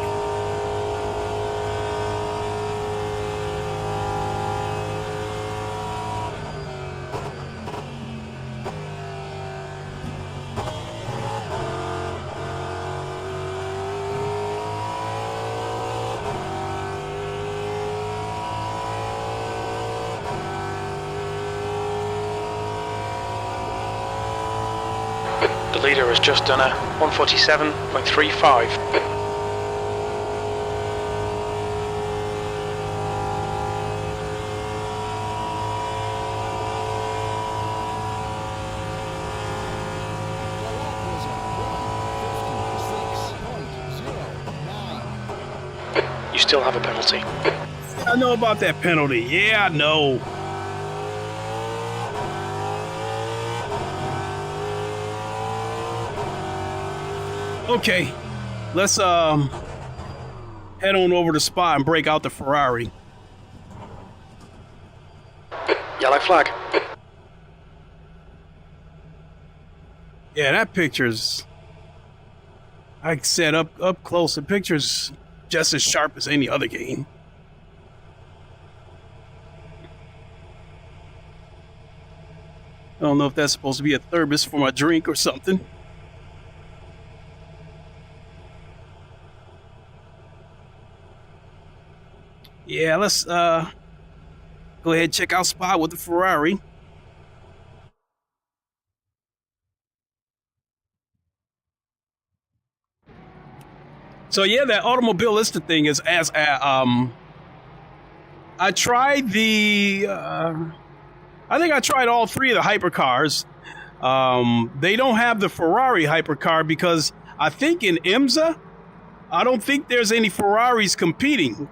The leader has just done a 147.35. You still have a penalty. I know about that penalty. Yeah, I know. Okay, let's head on over to Spa and break out the Ferrari. Yellow flag. Yeah, that picture's, like I said, up close, the picture's just as sharp as any other game. I don't know if that's supposed to be a thermos for my drink or something. Yeah, let's go ahead and check out Spa with the Ferrari. So yeah, that Automobilista thing is as I tried the I think I tried all 3 of the hypercars. They don't have the Ferrari hypercar because I think in IMSA I don't think there's any Ferraris competing.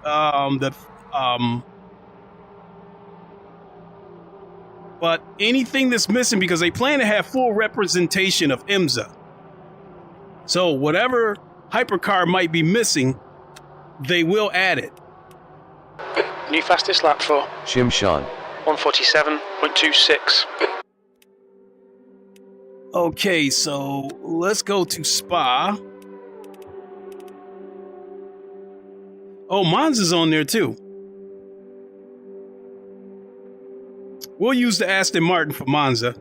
but anything that's missing, because they plan to have full representation of IMSA. So whatever hypercar might be missing, they will add it. New fastest lap for Shimshan. 147.26. Okay, so let's go to Spa. Oh, Monza's on there too. We'll use the Aston Martin for Monza.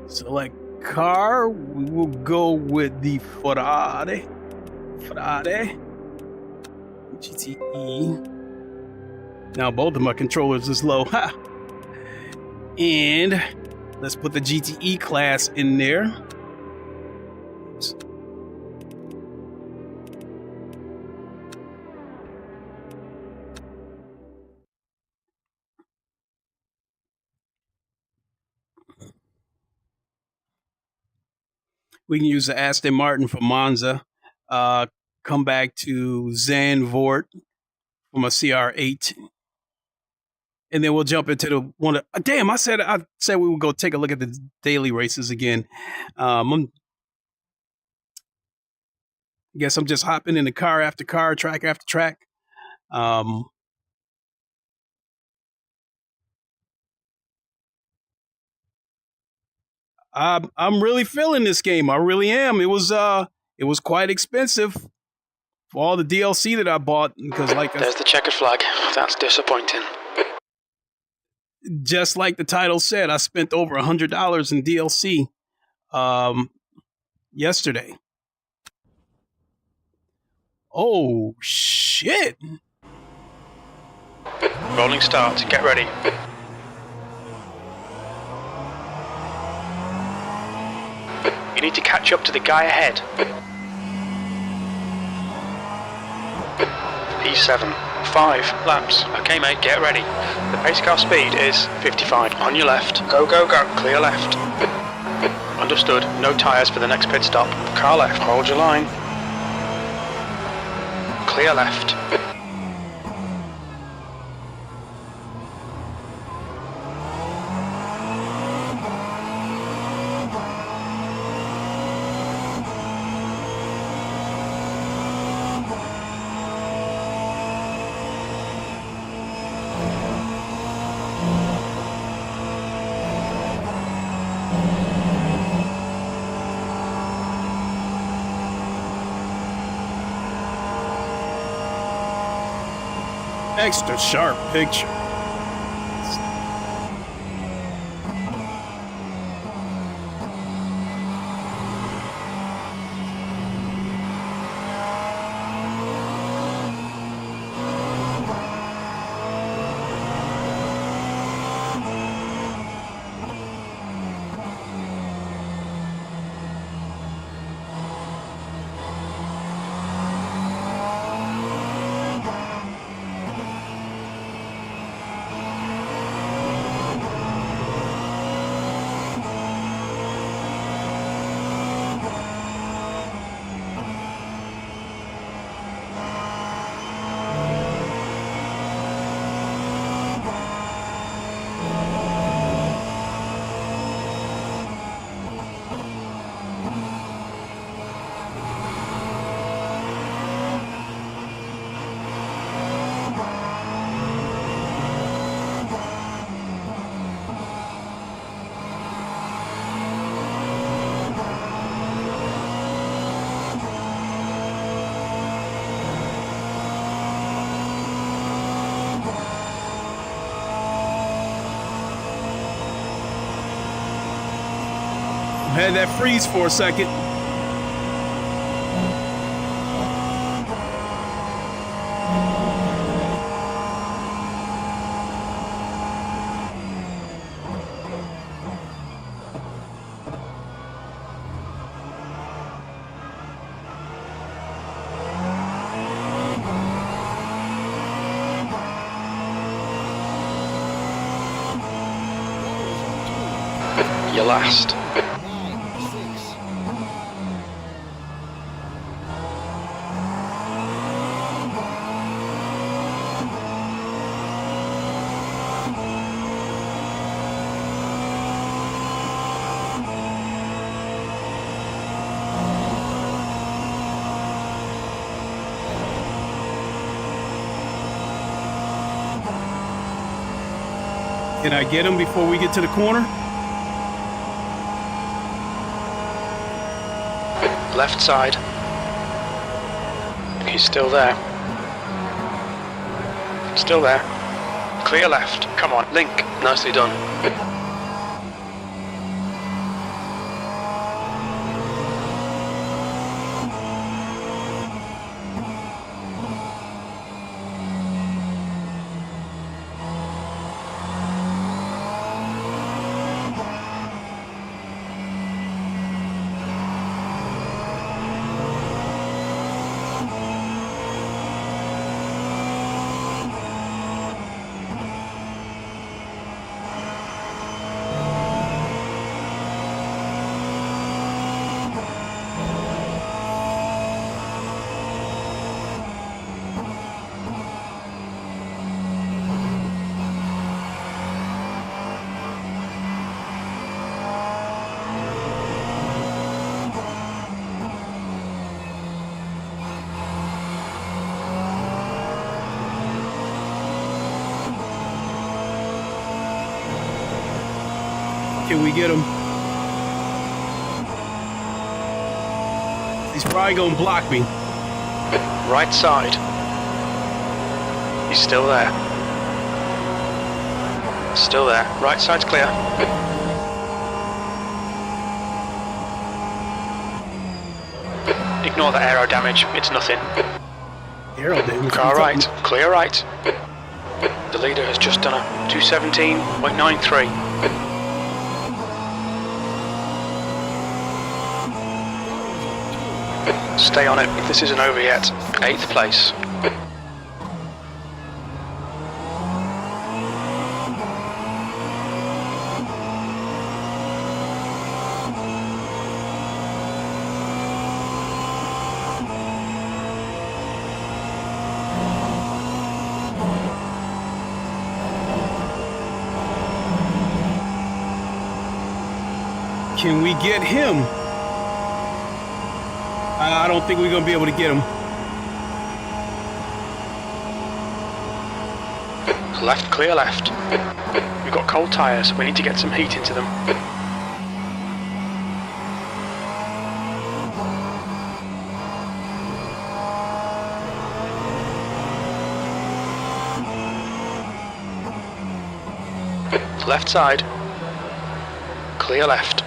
Select car. We will go with the Ferrari GTE. Now both of my controllers is low. Ha! And let's put the GTE class in there. Oops. We can use the Aston Martin for Monza. Come back to Zandvoort from a CR8. And then we'll jump into the one. Damn, I said we would go take a look at the daily races again. Guess I'm just hopping in the car after car, track after track. I'm really feeling this game. I really am. It was quite expensive for all the DLC that I bought, because there's the checkered flag. That's disappointing. Just like the title said, I spent over $100 in DLC yesterday. Oh, shit. Rolling start. Get ready. You need to catch up to the guy ahead. P7. 5 laps. Okay, mate, get ready. The pace car speed is 55. On your left. Go, go, go. Clear left. Understood. No tyres for the next pit stop. Car left. Hold your line. Clear left. Extra sharp picture. Had that freeze for a second. You're last. Can I get him before we get to the corner? Left side. He's still there. Still there. Clear left. Come on, link. Nicely done. Can we get him? He's probably gonna block me. Right side. He's still there. Still there. Right side's clear. Ignore the aero damage. It's nothing. Aero damage. Car right. Clear right. The leader has just done a 217.93. Stay on it, this isn't over yet. 8th place. Can we get him? I don't think we're gonna be able to get him. Left, clear left. We've got cold tyres, we need to get some heat into them. Left side. Clear left.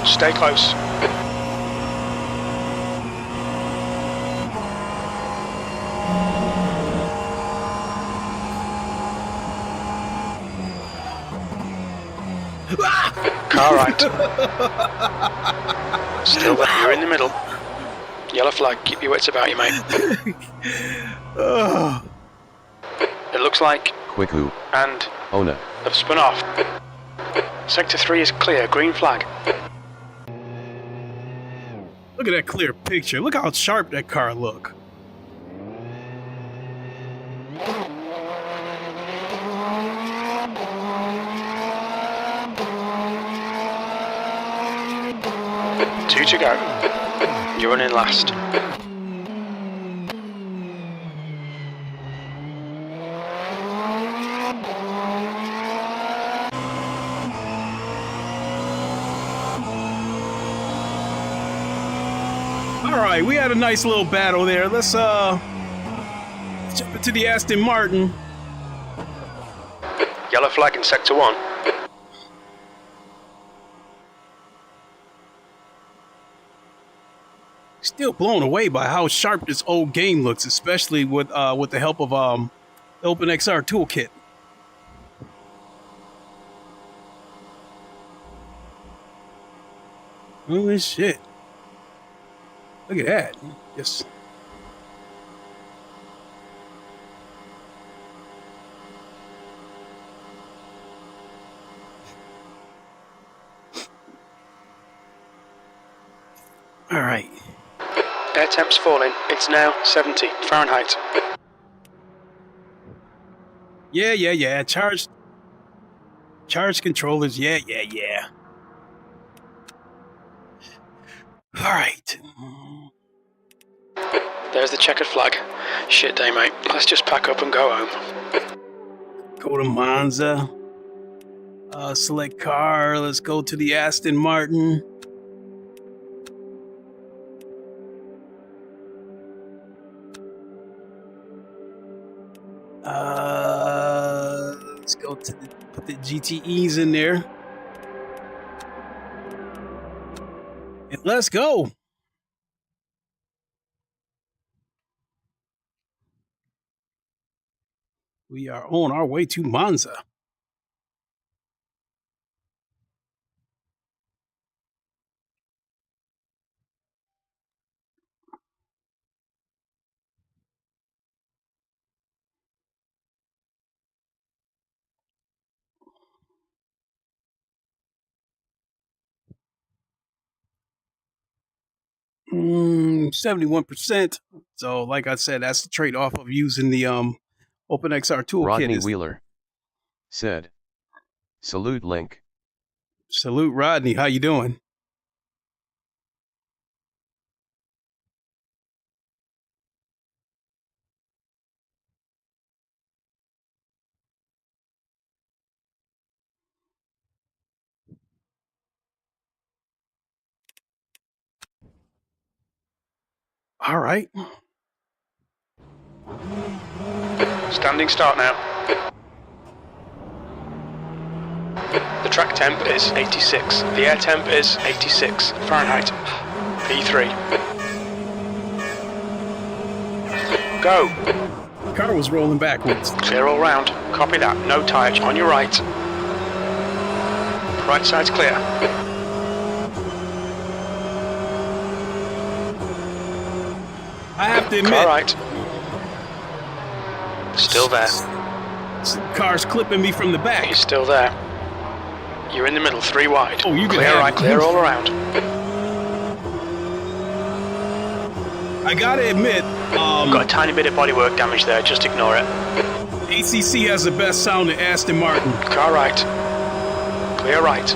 Stay close. Car right. Still there, you're in the middle. Yellow flag, keep your wits about you, mate. It looks like Quick-oo. and Ona. have spun off. Sector 3 is clear, green flag. Look at that clear picture. Look how sharp that car look. Two to go. You're running last. All right, we had a nice little battle there. Let's jump into the Aston Martin. Yellow flag in sector 1. Still blown away by how sharp this old game looks, especially with the help of the OpenXR toolkit. Holy shit! Look at that. Just all right. Air temp's falling. It's now 70 Fahrenheit. Yeah. Charge controllers. Yeah. All right. There's the checkered flag. Shit day, mate. Let's just pack up and go home. Go to Monza. Select car. Let's go to the Aston Martin. Let's go to put the GTEs in there. And let's go. We are on our way to Monza. Mm, 71%. So, like I said, that's the trade-off of using the OpenXR toolkit. Rodney Wheeler said, "Salute Link." Salute, Rodney. How you doing? All right. Standing start now. The track temp is 86. The air temp is 86 Fahrenheit. P3. Go. The car was rolling backwards. Clear all round. Copy that. No tyres on your right. Right side's clear. I have to admit. All right. Still there. Car's clipping me from the back. He's still there. You're in the middle, 3 wide. Oh, you can clear have right, it. clear all around. I gotta admit, Got a tiny bit of bodywork damage there, just ignore it. ACC has the best sound in Aston Martin. Car right. Clear right.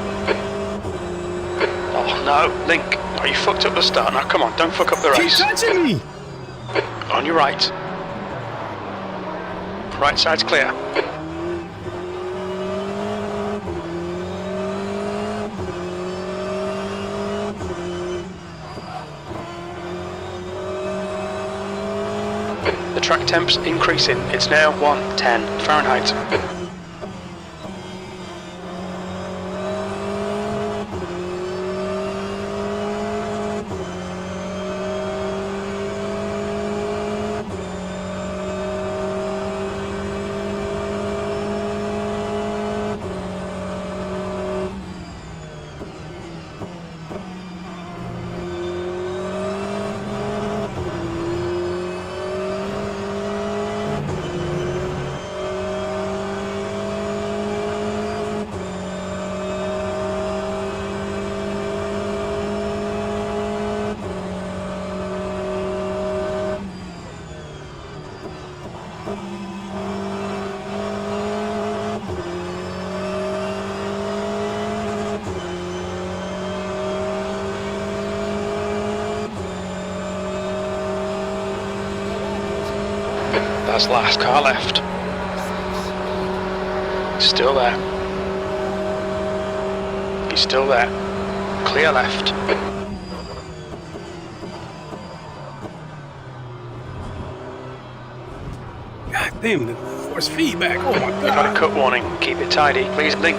Oh no, Link. Oh, you fucked up the start. Now come on, don't fuck up the Keep race. touching me! On your right. Right side's clear. The track temp's increasing. It's now 110 Fahrenheit. tyres last. Car left. Still there. He's still there. Clear left. God damn, the force feedback. Oh my We've got god. a cut warning. Keep it tidy. Please blink.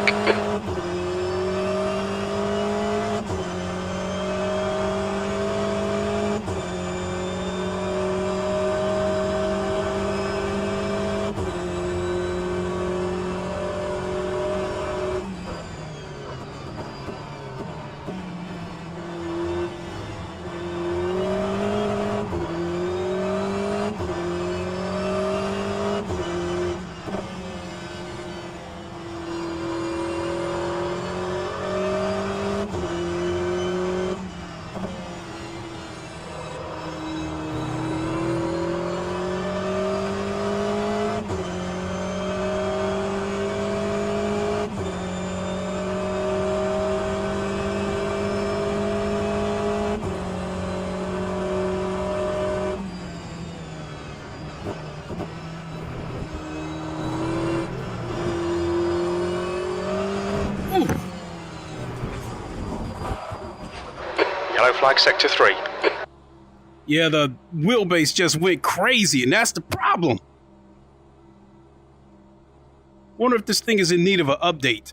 Yellow flag sector 3. Yeah, the wheelbase just went crazy, and that's the problem. Wonder if this thing is in need of an update.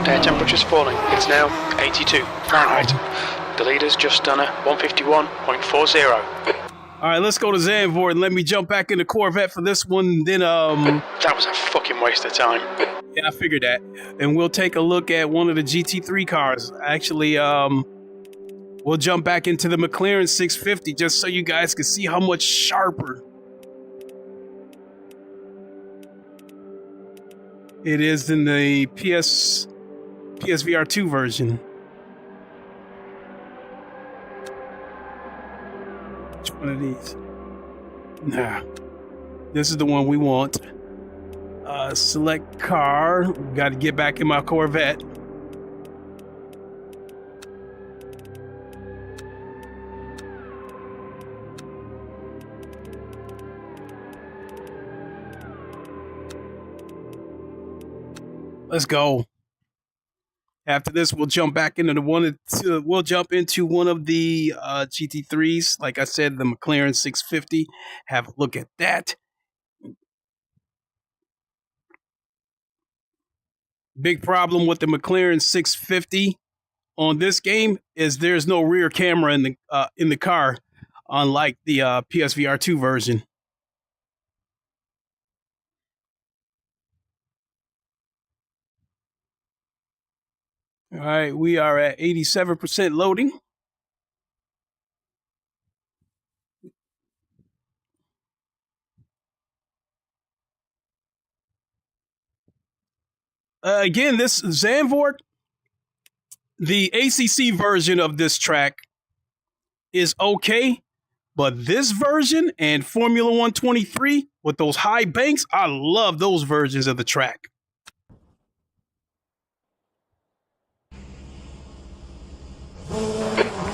Air temperature's falling. It's now 82 Fahrenheit. The leader's just done a 151.40. All right, let's go to Zandvoort and let me jump back in the Corvette for this one. Then, That was a fucking waste of time. yeah, I figured that. And we'll take a look at one of the GT3 cars. Actually, we'll jump back into the McLaren 650 just so you guys can see how much sharper it is than the PSVR 2 version. Which one of these? Nah. This is the one we want. Select car. Got to get back in my Corvette. Let's go. After this, we'll jump back into we'll jump into one of the GT3s. Like I said, the McLaren 650. Have a look at that. Big problem with the McLaren 650 on this game is there's no rear camera in the car, unlike the PSVR 2 version. All right, we are at 87% loading. Again, this Zandvoort, the ACC version of this track is okay, but this version and Formula 123 with those high banks, I love those versions of the track.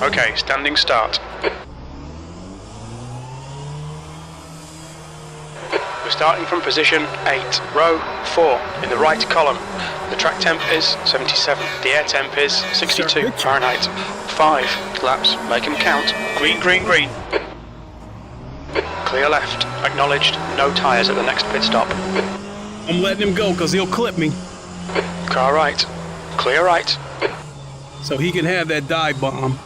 Okay, standing start. We're starting from position 8, row 4, in the right column. The track temp is 77. The air temp is 62 Fahrenheit. 5 laps, make them count. Green, green, green. Clear left. Acknowledged. No tyres at the next pit stop. I'm letting him go because he'll clip me. Car right. Clear right. So he can have that dive bomb.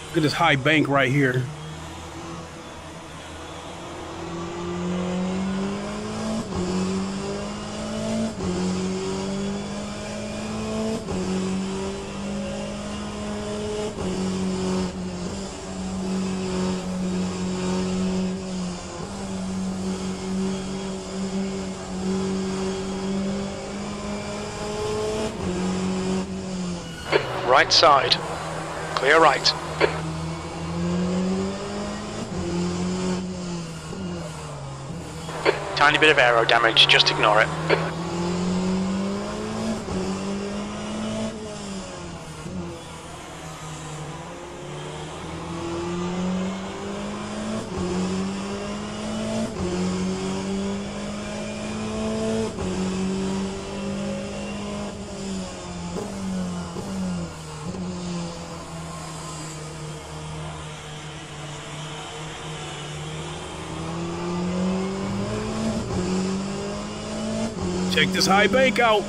Look at this high bank right here. Right side. Clear right. Tiny bit of aero damage, just ignore it. Check this high bank out.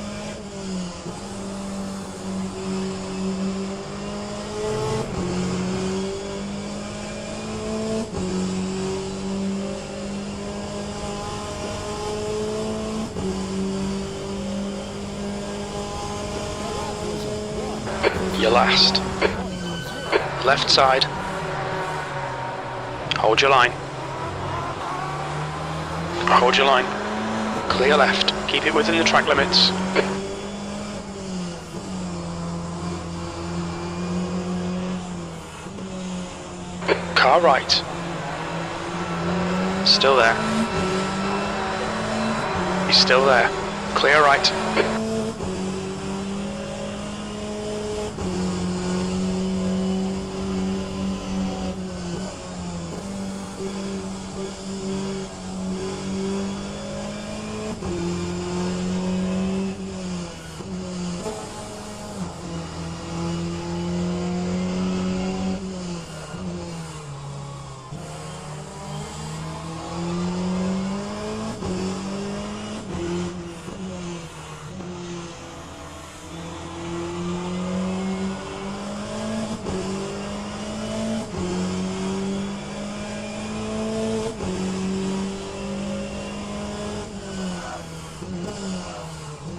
You're last. Left side. Hold your line. Hold your line. Clear left. Keep it within the track limits. Car right. Still there. He's still there. Clear right.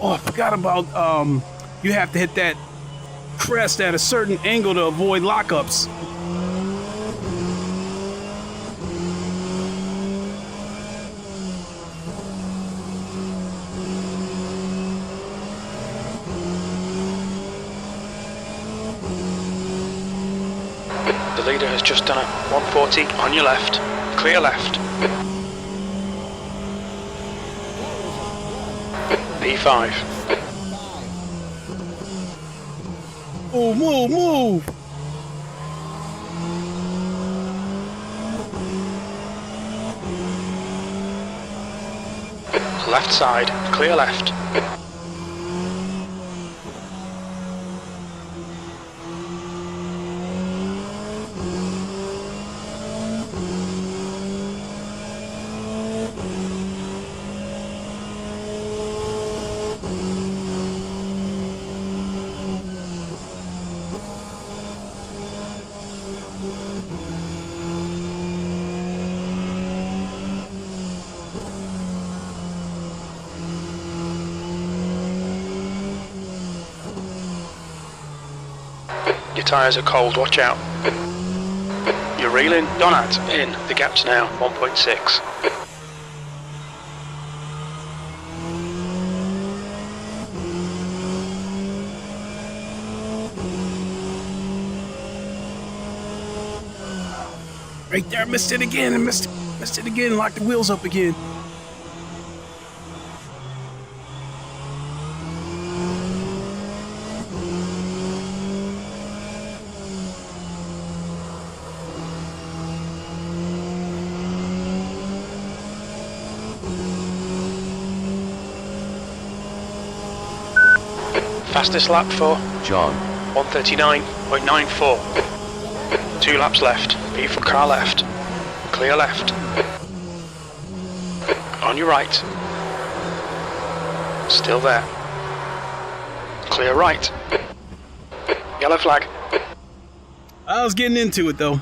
Oh, I forgot about, you have to hit that crest at a certain angle to avoid lockups. The leader has just done a 140 on your left. Clear left. P5. Oh, move. Left side. Clear left. Your tyres are cold, watch out. You're reeling, Donat, in. The gap's now 1.6. Right there, missed it again, and missed it again, locked the wheels up again. Fastest lap for John. 139.94. 2 laps left. B for car left. Clear left. On your right. Still there. Clear right. Yellow flag. I was getting into it though.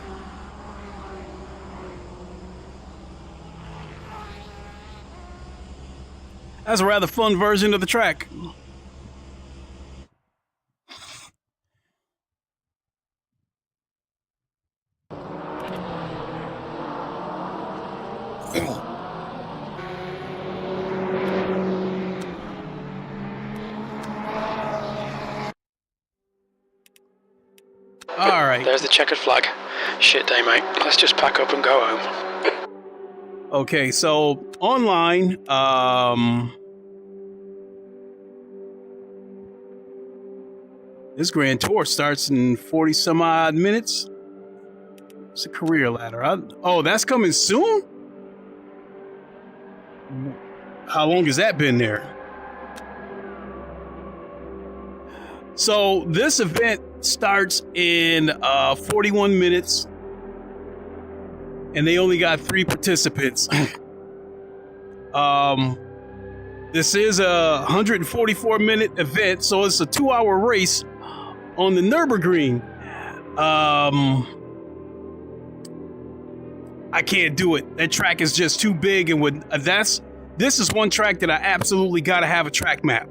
That's a rather fun version of the track. All right. There's the checkered flag. Shit day, mate. Let's just pack up and go home. Okay, so online, this Grand Tour starts in 40 some odd minutes. It's a career ladder. Oh, that's coming soon? How long has that been there? So this event starts in 41 minutes, and they only got 3 participants. This is a 144-minute event, so it's a 2-hour race on the Nürburgring. I can't do it. That track is just too big, and this is one track that I absolutely got to have a track map.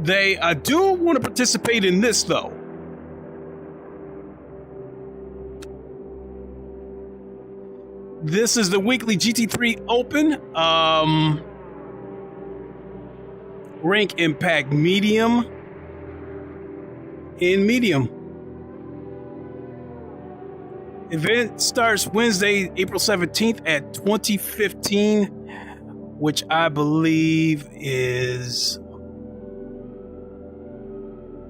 I do want to participate in this though. This is the weekly GT3 Open. Rank impact medium in medium. Event starts Wednesday, April 17th at 2015, which I believe is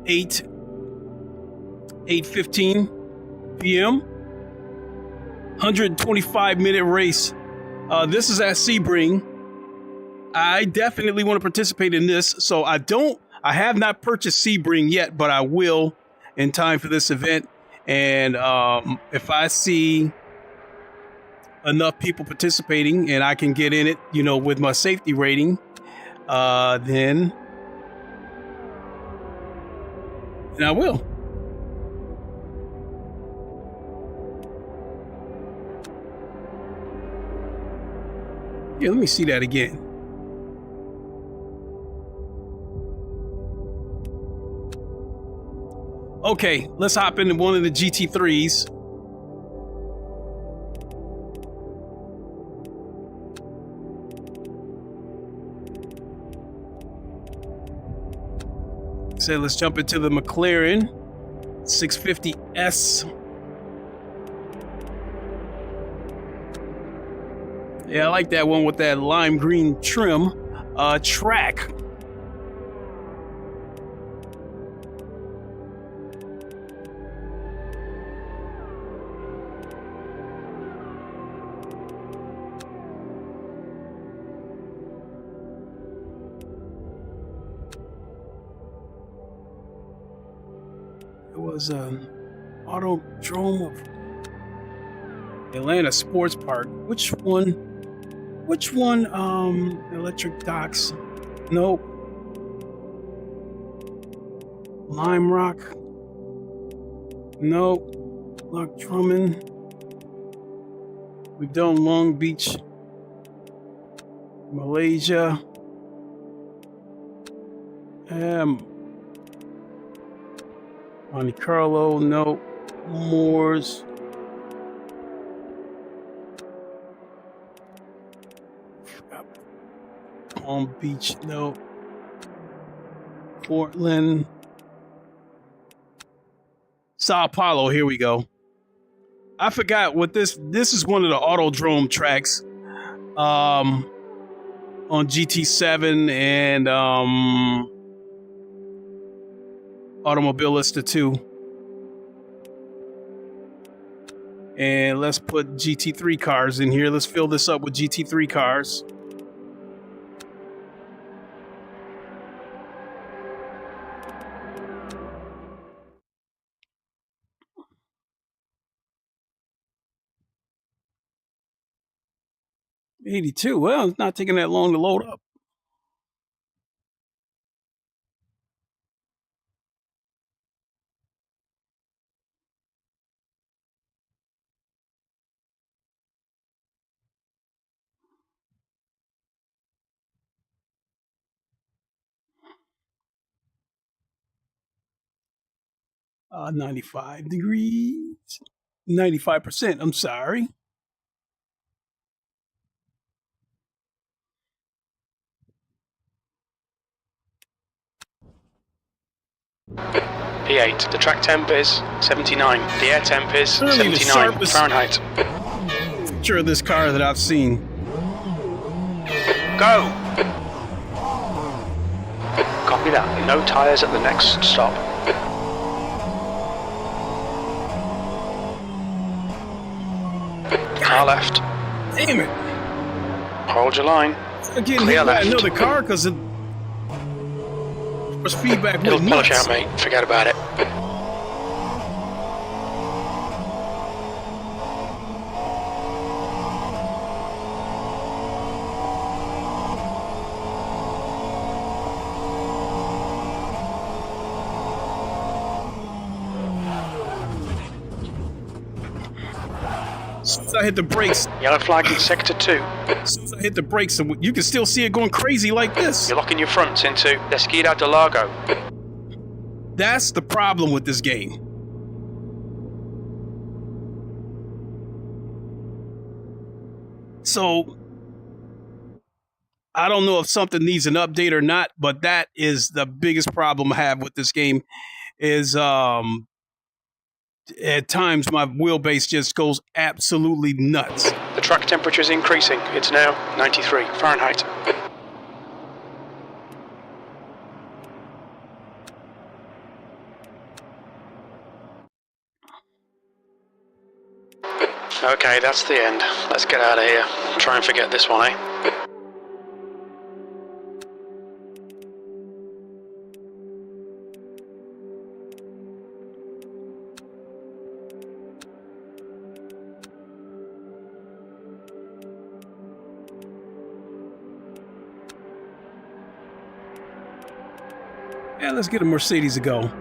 8:15 p.m. 125-minute race. This is at Sebring. I definitely want to participate in this, so I have not purchased Sebring yet, but I will in time for this event. And if I see enough people participating and I can get in it, with my safety rating, then I will. Yeah, let me see that again. Okay, let's hop into one of the GT3s. So let's jump into the McLaren 650S. Yeah, I like that one with that lime green trim. Track. It was an Autodrome of Atlanta Sports Park. Which one? Electric Docks. Nope. Lime Rock. Nope. Loch Drummond. We've done Long Beach, Malaysia. Monte Carlo. Nope. Moors. Palm Beach, no. Portland. Sao Paulo, here we go. I forgot what this is one of the Autodrome tracks on GT7 and Automobilista 2. And let's put GT3 cars in here. Let's fill this up with GT3 cars. '82. Well, it's not taking that long to load up. Uh, 95 degrees. 95%. I'm sorry. P8. The track temp is 79. The air temp is Really the 79 sharpest Fahrenheit. picture of this car that I've seen. Go! Copy that. No tyres at the next stop. Car left. Damn it! Hold your line. Again, Clear hit by left. another car because it was feedback. It'll went polish nuts. out, mate. Forget about it. As soon as I hit the brakes, Yellow flag in sector 2. as soon as I hit the brakes, you can still see it going crazy like this. You're locking your fronts into Desquida de Largo. That's the problem with this game. So, I don't know if something needs an update or not, but that is the biggest problem I have with this game is at times my wheelbase just goes absolutely nuts. The track temperature is increasing. It's now 93 Fahrenheit. Okay, that's the end. Let's get out of here. Try and forget this one, eh? Yeah, let's get a Mercedes to go.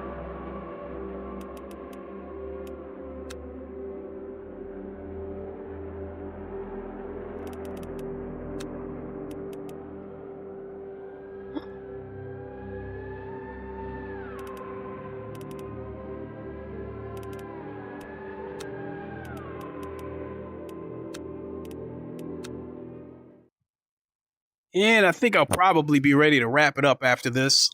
And I think I'll probably be ready to wrap it up after this.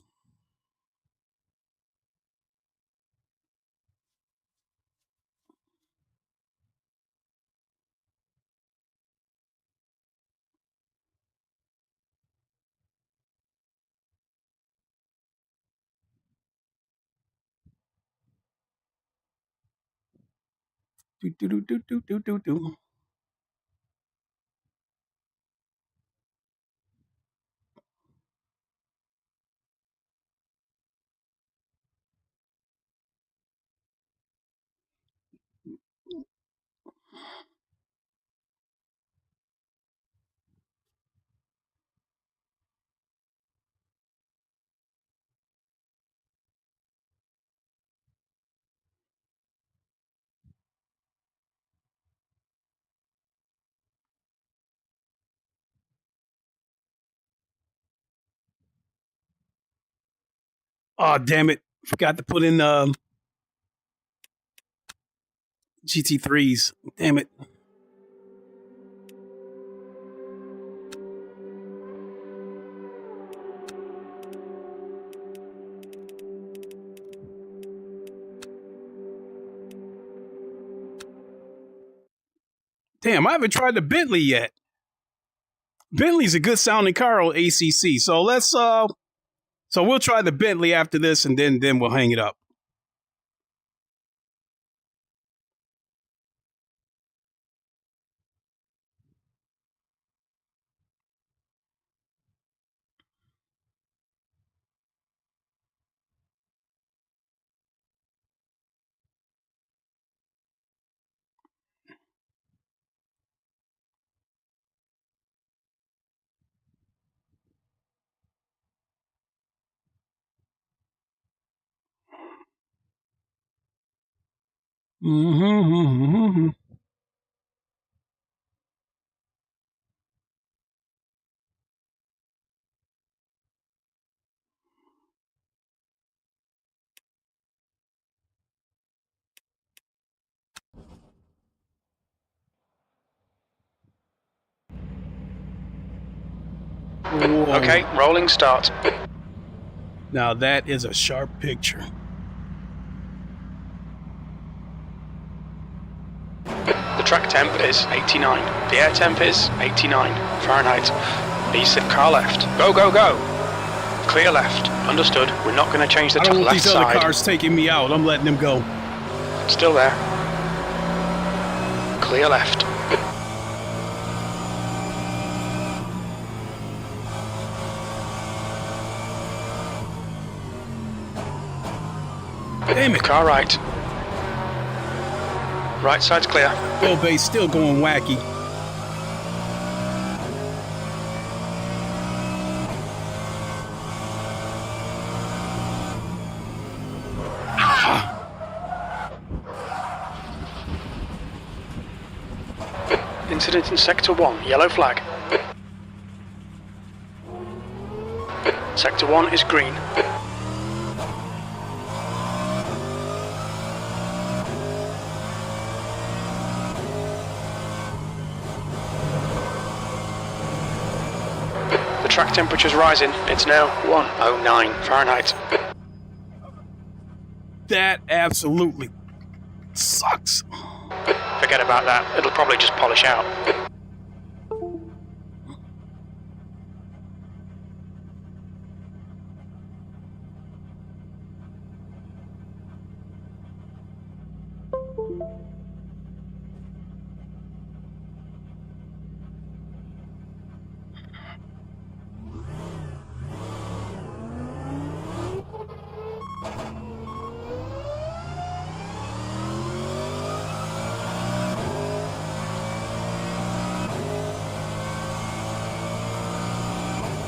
Do, do, do, do, do, do, do, do. Oh, damn it. Forgot to put in GT3s. Damn it. Damn, I haven't tried the Bentley yet. Bentley's a good sounding car on ACC. So so we'll try the Bentley after this and then we'll hang it up. Mm-hmm. Okay, rolling start. Now that is a sharp picture. The track temp is 89. The air temp is 89 Fahrenheit. East car left. Go, go, go. Clear left. Understood. We're not going to change the I don't want left these other side. cars taking me out. I'm letting them go. Still there. Clear left. Damn it. Car right. Right side's clear. Wheelbase still going wacky. Incident in Sector 1, yellow flag. Sector 1 is green. The track temperature's rising. It's now 109 Fahrenheit. That absolutely sucks. Forget about that. It'll probably just polish out.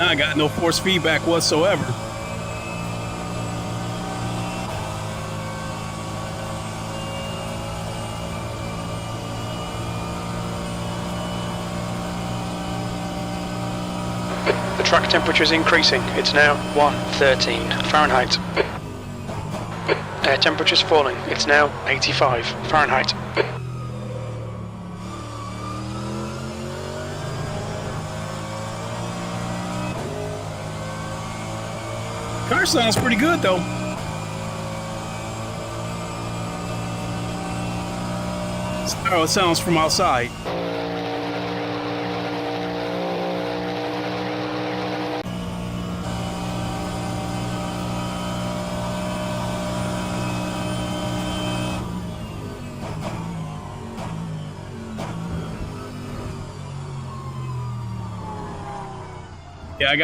I got no force feedback whatsoever. The track temperature is increasing. It's now 113 Fahrenheit. Air temperature's falling. It's now 85 Fahrenheit. Car sounds pretty good though. That's how it sounds from outside. Yeah, I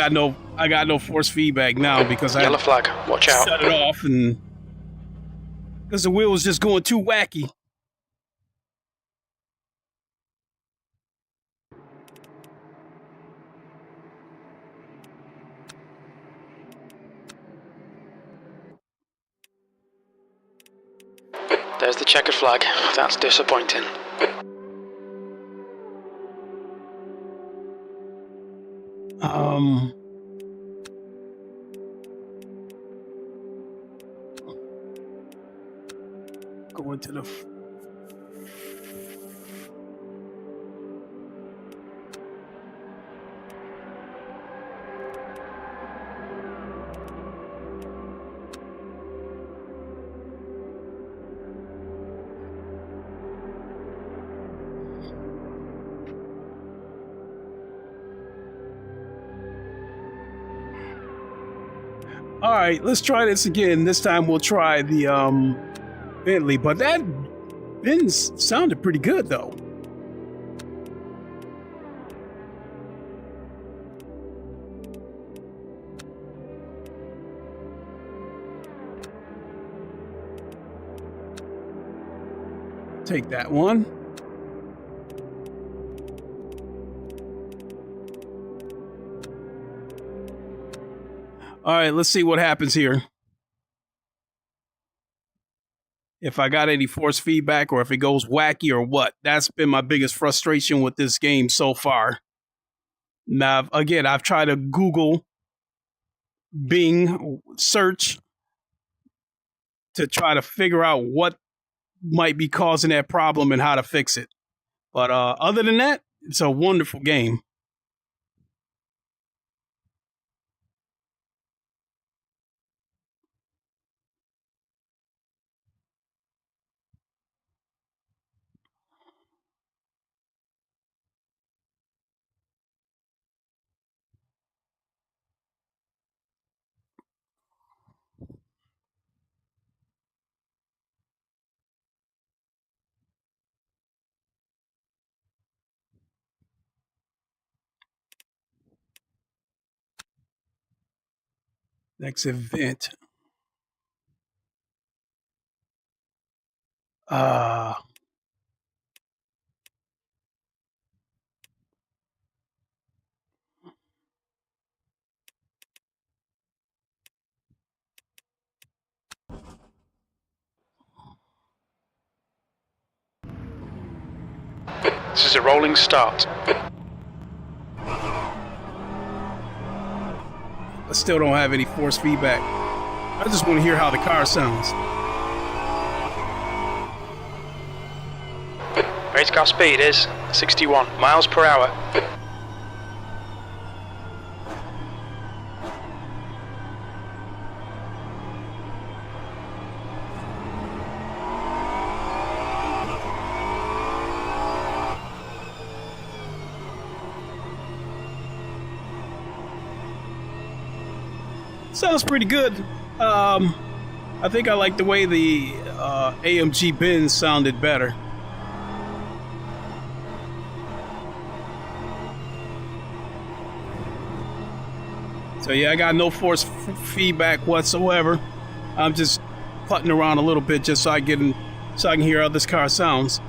got no force feedback now because I Yellow flag. Watch out. shut it off and because the wheel was just going too wacky. There's the checkered flag. That's disappointing. Going to the All right, let's try this again. This time we'll try the Bentley, but that Benz sounded pretty good though. Take that one. All right, let's see what happens here. If I got any force feedback or if it goes wacky or what. That's been my biggest frustration with this game so far. Now, again, I've tried to Google, Bing, search to try to figure out what might be causing that problem and how to fix it. But other than that, it's a wonderful game. Next event. This is a rolling start. I still don't have any force feedback. I just want to hear how the car sounds. Race car speed is 61 miles per hour. Sounds pretty good. I think I like the way the AMG Benz sounded better. So yeah, I got no force feedback whatsoever. I'm just putting around a little bit just so I can hear how this car sounds.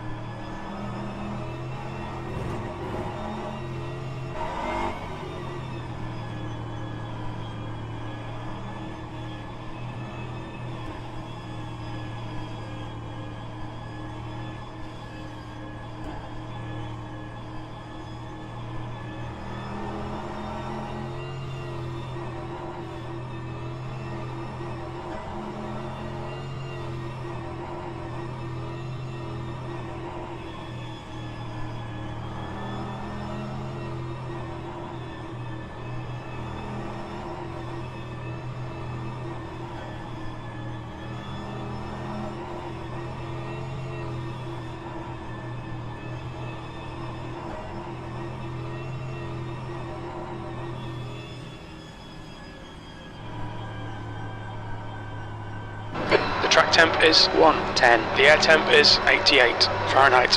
Track temp is 110. The air temp is 88 Fahrenheit.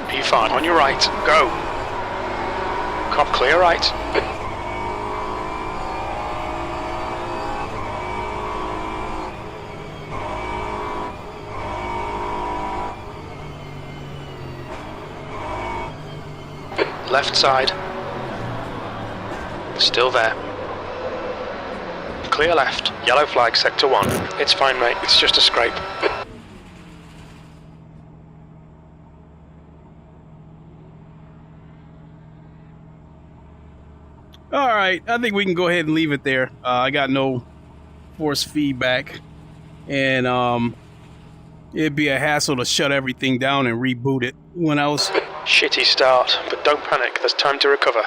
P5 on your right. Go. Cop clear right. Left side. Still there. Clear left. Yellow flag, sector 1. It's fine, mate. It's just a scrape. All right, I think we can go ahead and leave it there. I got no force feedback, and it'd be a hassle to shut everything down and reboot it when I was Shitty start, but don't panic. There's time to recover.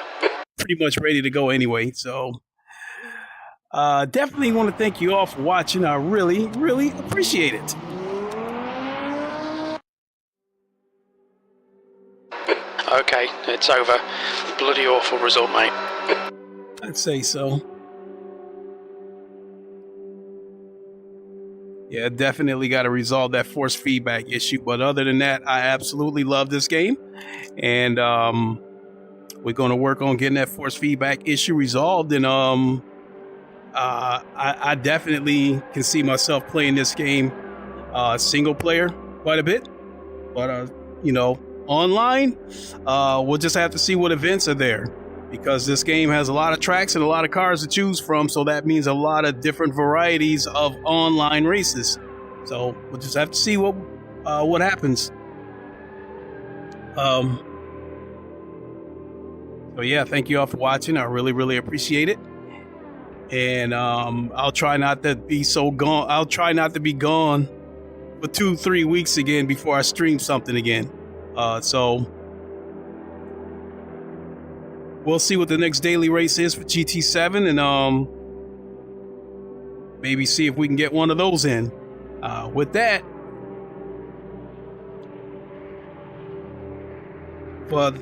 pretty much ready to go anyway. So definitely want to thank you all for watching. I really, really appreciate it. Okay, it's over. Bloody awful result, mate. I'd say so. Yeah, definitely got to resolve that force feedback issue. But other than that, I absolutely love this game. And we're going to work on getting that force feedback issue resolved. And I definitely can see myself playing this game single player quite a bit. But, you know, online, we'll just have to see what events are there. Because this game has a lot of tracks and a lot of cars to choose from, so that means a lot of different varieties of online races. So we'll just have to see what happens. So yeah, thank you all for watching. I really, really appreciate it. And I'll try not to be gone. I'll try not to be gone for 2-3 weeks again before I stream something again. So we'll see what the next daily race is for GT7, and maybe see if we can get one of those in. With that, but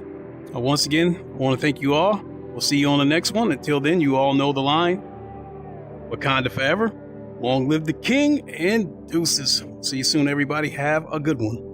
once again, I want to thank you all. We'll see you on the next one. Until then, you all know the line. Wakanda forever. Long live the king, and deuces. See you soon, everybody. Have a good one.